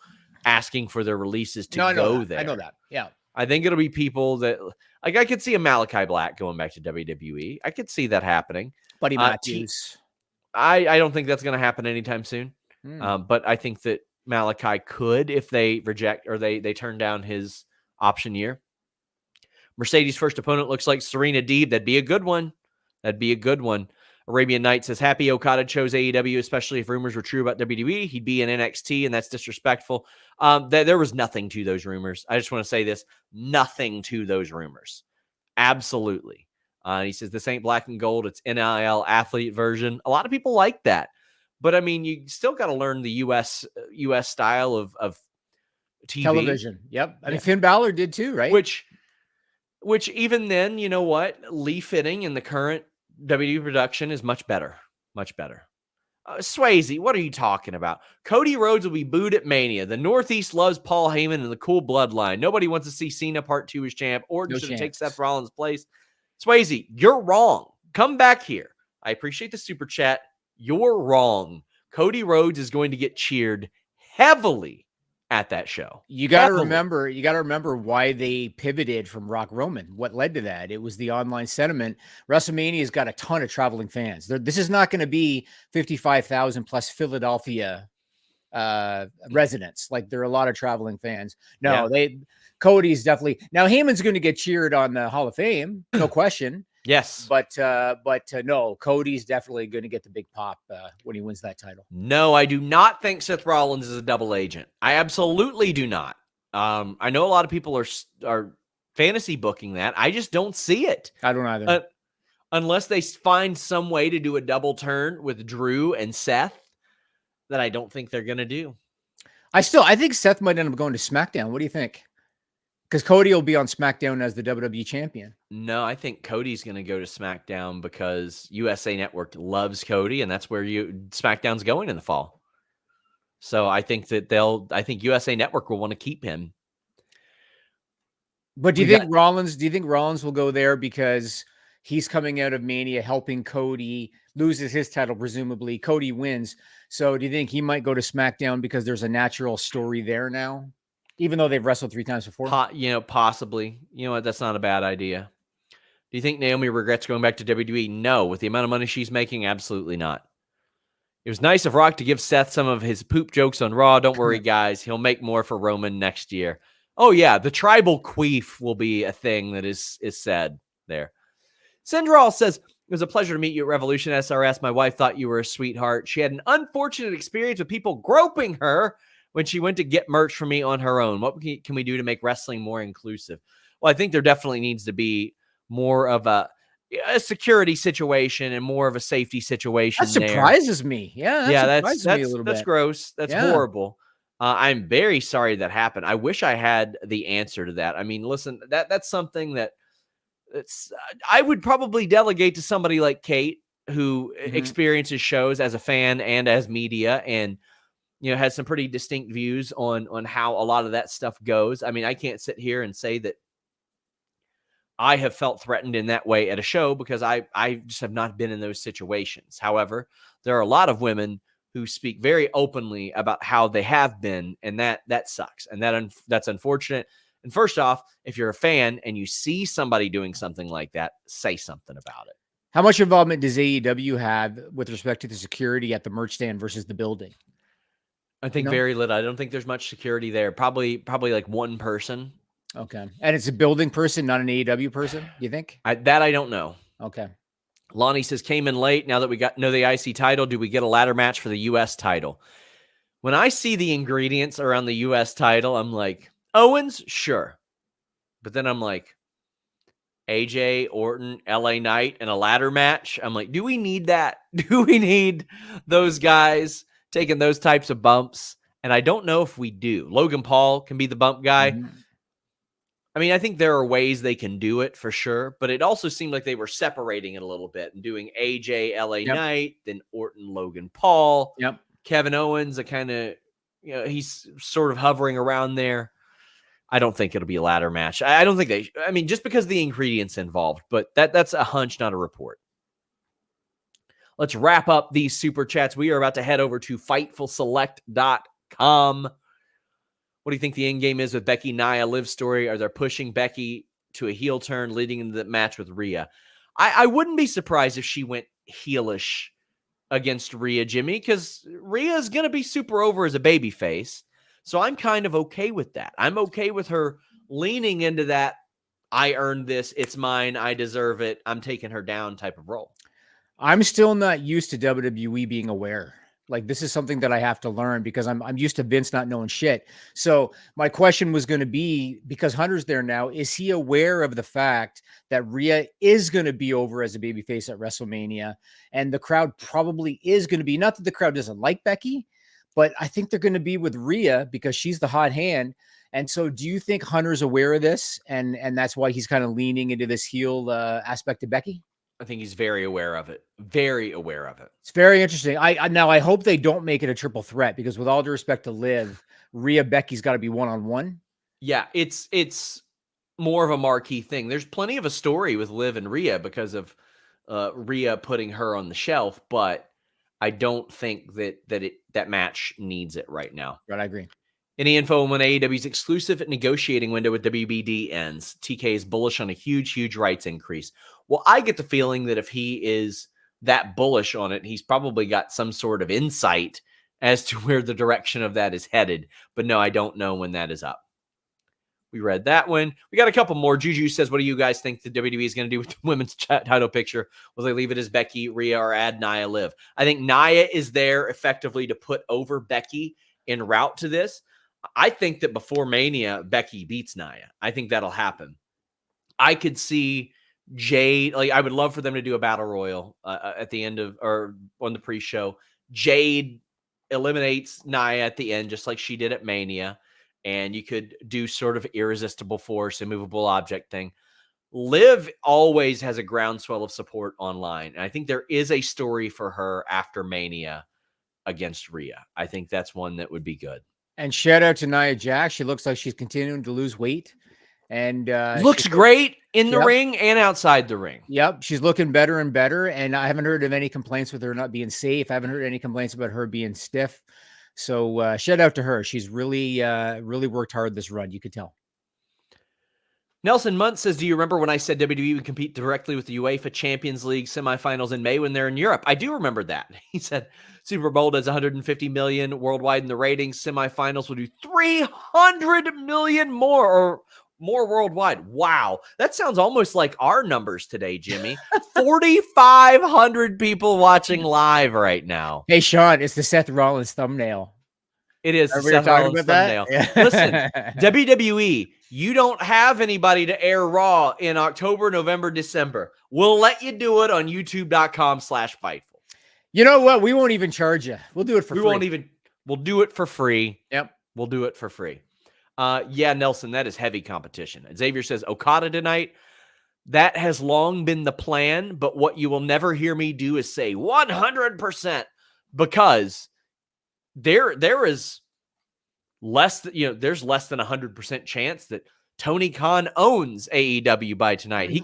asking for their releases to No, go there. I know that. Yeah. I think it'll be people that, like, I could see a Malachi Black going back to WWE. I could see that happening. Buddy Matthews. I don't think that's going to happen anytime soon. Hmm. But I think that Malachi could, if they reject or they turn down his option year. Mercedes' first opponent looks like Serena Deeb. That'd be a good one. Arabian Knight says, happy Okada chose AEW, especially if rumors were true about WWE. He'd be in NXT, and that's disrespectful. There was nothing to those rumors. I just want to say this. Nothing to those rumors. Absolutely. He says, this ain't black and gold. It's NIL athlete version. A lot of people like that. But, I mean, you still got to learn the U.S. style of TV. Television. Yep. I mean, Finn Balor did too, right? Which even then, you know what? Lee Fitting in the current WWE production is much better. Much better. Swayze, what are you talking about? Cody Rhodes will be booed at Mania. The Northeast loves Paul Heyman and the cool bloodline. Nobody wants to see Cena Part 2 as champ. Orton should take Seth Rollins' place. Swayze, you're wrong. Come back here. I appreciate the super chat. You're wrong. Cody Rhodes is going to get cheered heavily at that show. You got to remember why they pivoted from Rock Roman. What led to that? It was the online sentiment. WrestleMania's got a ton of traveling fans. This is not going to be 55,000 plus Philadelphia residents. Like, there are a lot of traveling fans. No, Cody's definitely, now Heyman's going to get cheered on the Hall of Fame, no question. Yes. But no, Cody's definitely going to get the big pop when he wins that title. No, I do not think Seth Rollins is a double agent. I absolutely do not. I know a lot of people are fantasy booking that. I just don't see it. I don't either. Unless they find some way to do a double turn with Drew and Seth that I don't think they're going to do. I think Seth might end up going to SmackDown. What do you think? Because Cody will be on SmackDown as the WWE champion. No, I think Cody's going to go to SmackDown because USA Network loves Cody, and that's where SmackDown's going in the fall. So I think that USA Network will want to keep him. But do you think Rollins will go there because he's coming out of Mania helping Cody, loses his title, presumably Cody wins. So do you think he might go to SmackDown because there's a natural story there now? Even though they've wrestled 3 times before? Possibly. You know what? That's not a bad idea. Do you think Naomi regrets going back to WWE? No. With the amount of money she's making, absolutely not. It was nice of Rock to give Seth some of his poop jokes on Raw. Don't worry, guys. He'll make more for Roman next year. Oh, yeah. The tribal queef will be a thing that is said there. Sindral says, it was a pleasure to meet you at Revolution SRS. My wife thought you were a sweetheart. She had an unfortunate experience with people groping her when she went to get merch for me on her own. What can we do to make wrestling more inclusive? Well, I think there definitely needs to be more of a security situation and more of a safety situation. That surprises me. Yeah, that's me a little bit. That's gross. That's horrible. I'm very sorry that happened. I wish I had the answer to that. I mean, listen, that's something that I would probably delegate to somebody like Kate, who experiences shows as a fan and as media, and has some pretty distinct views on how a lot of that stuff goes. I mean, I can't sit here and say that I have felt threatened in that way at a show because I just have not been in those situations. However, there are a lot of women who speak very openly about how they have been, and that sucks, and that's unfortunate. And first off, if you're a fan and you see somebody doing something like that, say something about it. How much involvement does AEW have with respect to the security at the merch stand versus the building? I think very little. I don't think there's much security there. Probably like one person. Okay. And it's a building person, not an AEW person, do you think? I don't know. Okay. Lonnie says, came in late. Now that we know the IC title, do we get a ladder match for the U.S. title? When I see the ingredients around the U.S. title, I'm like, Owens? Sure. But then I'm like, AJ, Orton, LA Knight, and a ladder match? I'm like, do we need that? Do we need those guys taking those types of bumps? And I don't know if we do. Logan Paul can be the bump guy. Mm-hmm. I mean, I think there are ways they can do it for sure, but it also seemed like they were separating it a little bit and doing AJ, LA Knight, then Orton, Logan Paul, Kevin Owens, a kind of, he's sort of hovering around there. I don't think it'll be a ladder match. I don't think just because of the ingredients involved, but that's a hunch, not a report. Let's wrap up these super chats. We are about to head over to FightfulSelect.com. What do you think the end game is with Becky, Nia, Liv story? Are they pushing Becky to a heel turn leading into the match with Rhea? I wouldn't be surprised if she went heelish against Rhea, Jimmy, because Rhea is going to be super over as a babyface. So I'm kind of okay with that. I'm okay with her leaning into that, I earned this, it's mine, I deserve it, I'm taking her down type of role. I'm still not used to WWE being aware. Like, this is something that I have to learn because I'm used to Vince not knowing shit. So my question was going to be, because Hunter's there now, is he aware of the fact that Rhea is going to be over as a babyface at WrestleMania, and the crowd probably is going to be, not that the crowd doesn't like Becky, but I think they're going to be with Rhea because she's the hot hand. And so do you think Hunter's aware of this, and that's why he's kind of leaning into this heel aspect of Becky? I think he's very aware of it. Very aware of it. It's very interesting. Now I hope they don't make it a triple threat, because with all due respect to Liv, Rhea Becky's got to be one-on-one. Yeah, it's more of a marquee thing. There's plenty of a story with Liv and Rhea because of Rhea putting her on the shelf, but I don't think that match needs it right now. Right, I agree. Any info on when AEW's exclusive negotiating window with WBD ends? TK is bullish on a huge rights increase. Well, I get the feeling that if he is that bullish on it, he's probably got some sort of insight as to where the direction of that is headed. But no, I don't know when that is up. We read that one. We got a couple more. Juju says, what do you guys think the WWE is going to do with the women's title picture? Will they leave it as Becky, Rhea, or add Nia, Liv? I think Nia is there effectively to put over Becky en route to this. I think that before Mania, Becky beats Nia. I think that'll happen. I could see Jade, like, I would love for them to do a battle royal at the end of, or on the pre-show. Jade eliminates Nia at the end, just like she did at Mania. And you could do sort of irresistible force, immovable object thing. Liv always has a groundswell of support online. And I think there is a story for her after Mania against Rhea. I think that's one that would be good. And shout out to Nia Jax. She looks like she's continuing to lose weight. And looks great in the ring and outside the ring. Yep. She's looking better and better. And I haven't heard of any complaints with her not being safe. I haven't heard any complaints about her being stiff. So shout out to her. She's really worked hard this run. You could tell. Nelson Munt says, do you remember when I said WWE would compete directly with the UEFA Champions League semifinals in May when they're in Europe? I do remember that. He said Super Bowl does 150 million worldwide in the ratings. Semifinals will do 300 million more worldwide. Wow. That sounds almost like our numbers today, Jimmy. 4,500 people watching live right now. Hey, Sean, it's the Seth Rollins thumbnail. It is the Seth Rollins thumbnail. Yeah. Listen, WWE, you don't have anybody to air Raw in October, November, December. We'll let you do it on youtube.com/Fightful. You know what? We won't even charge you. We'll do it for free. We'll do it for free. Yep. We'll do it for free. Yeah, Nelson, that is heavy competition. Xavier says Okada tonight. That has long been the plan, but what you will never hear me do is say 100%, because there is less than, there's less than 100% chance that Tony Khan owns AEW by tonight. He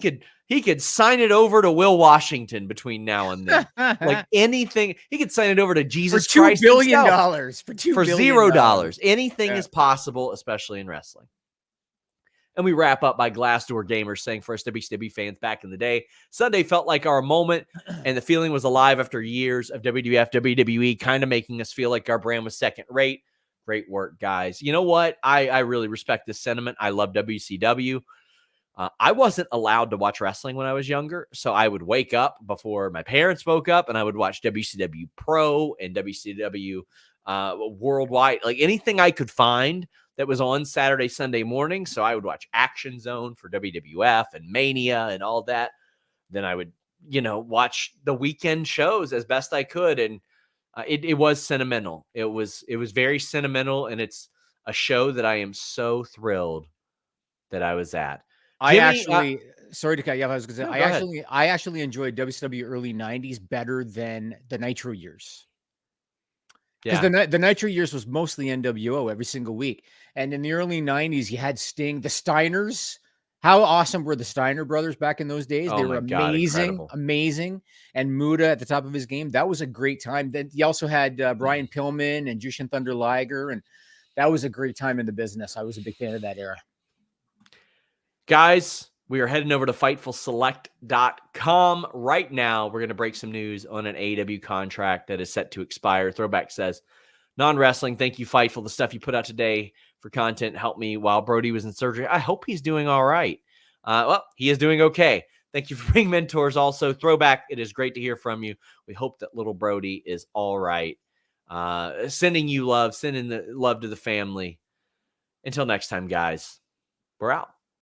could sign it over to Will Washington between now and then. Like anything, he could sign it over to Jesus Christ for $2 billion. Himself. For $0. Anything is possible, especially in wrestling. And we wrap up by Glassdoor Gamers saying, for us WCW fans back in the day, Sunday felt like our moment, and the feeling was alive after years of WWF, WWE, kind of making us feel like our brand was second rate. Great work, guys. You know what? I really respect this sentiment. I love WCW. I wasn't allowed to watch wrestling when I was younger, so I would wake up before my parents woke up, and I would watch WCW Pro and WCW Worldwide, like anything I could find that was on Saturday, Sunday morning. So I would watch Action Zone for WWF and Mania and all that. Then I would, watch the weekend shows as best I could. And it was sentimental. It was very sentimental. And it's a show that I am so thrilled that I was at. Jimmy, sorry to cut you off. I was going to say, I actually enjoyed WCW early 90s better than the Nitro years. Because the Nitro years was mostly NWO every single week. And in the early 90s, you had Sting, the Steiners. How awesome were the Steiner brothers back in those days? They were amazing. And Muda at the top of his game. That was a great time. Then you also had Brian Pillman and Jushin Thunder Liger. And that was a great time in the business. I was a big fan of that era. Guys, we are heading over to FightfulSelect.com right now. We're going to break some news on an AEW contract that is set to expire. Throwback says, non-wrestling, thank you, Fightful. The stuff you put out today for content helped me while Brody was in surgery. I hope he's doing all right. Well, he is doing okay. Thank you for being mentors also. Throwback, it is great to hear from you. We hope that little Brody is all right. Sending you love, sending the love to the family. Until next time, guys, we're out.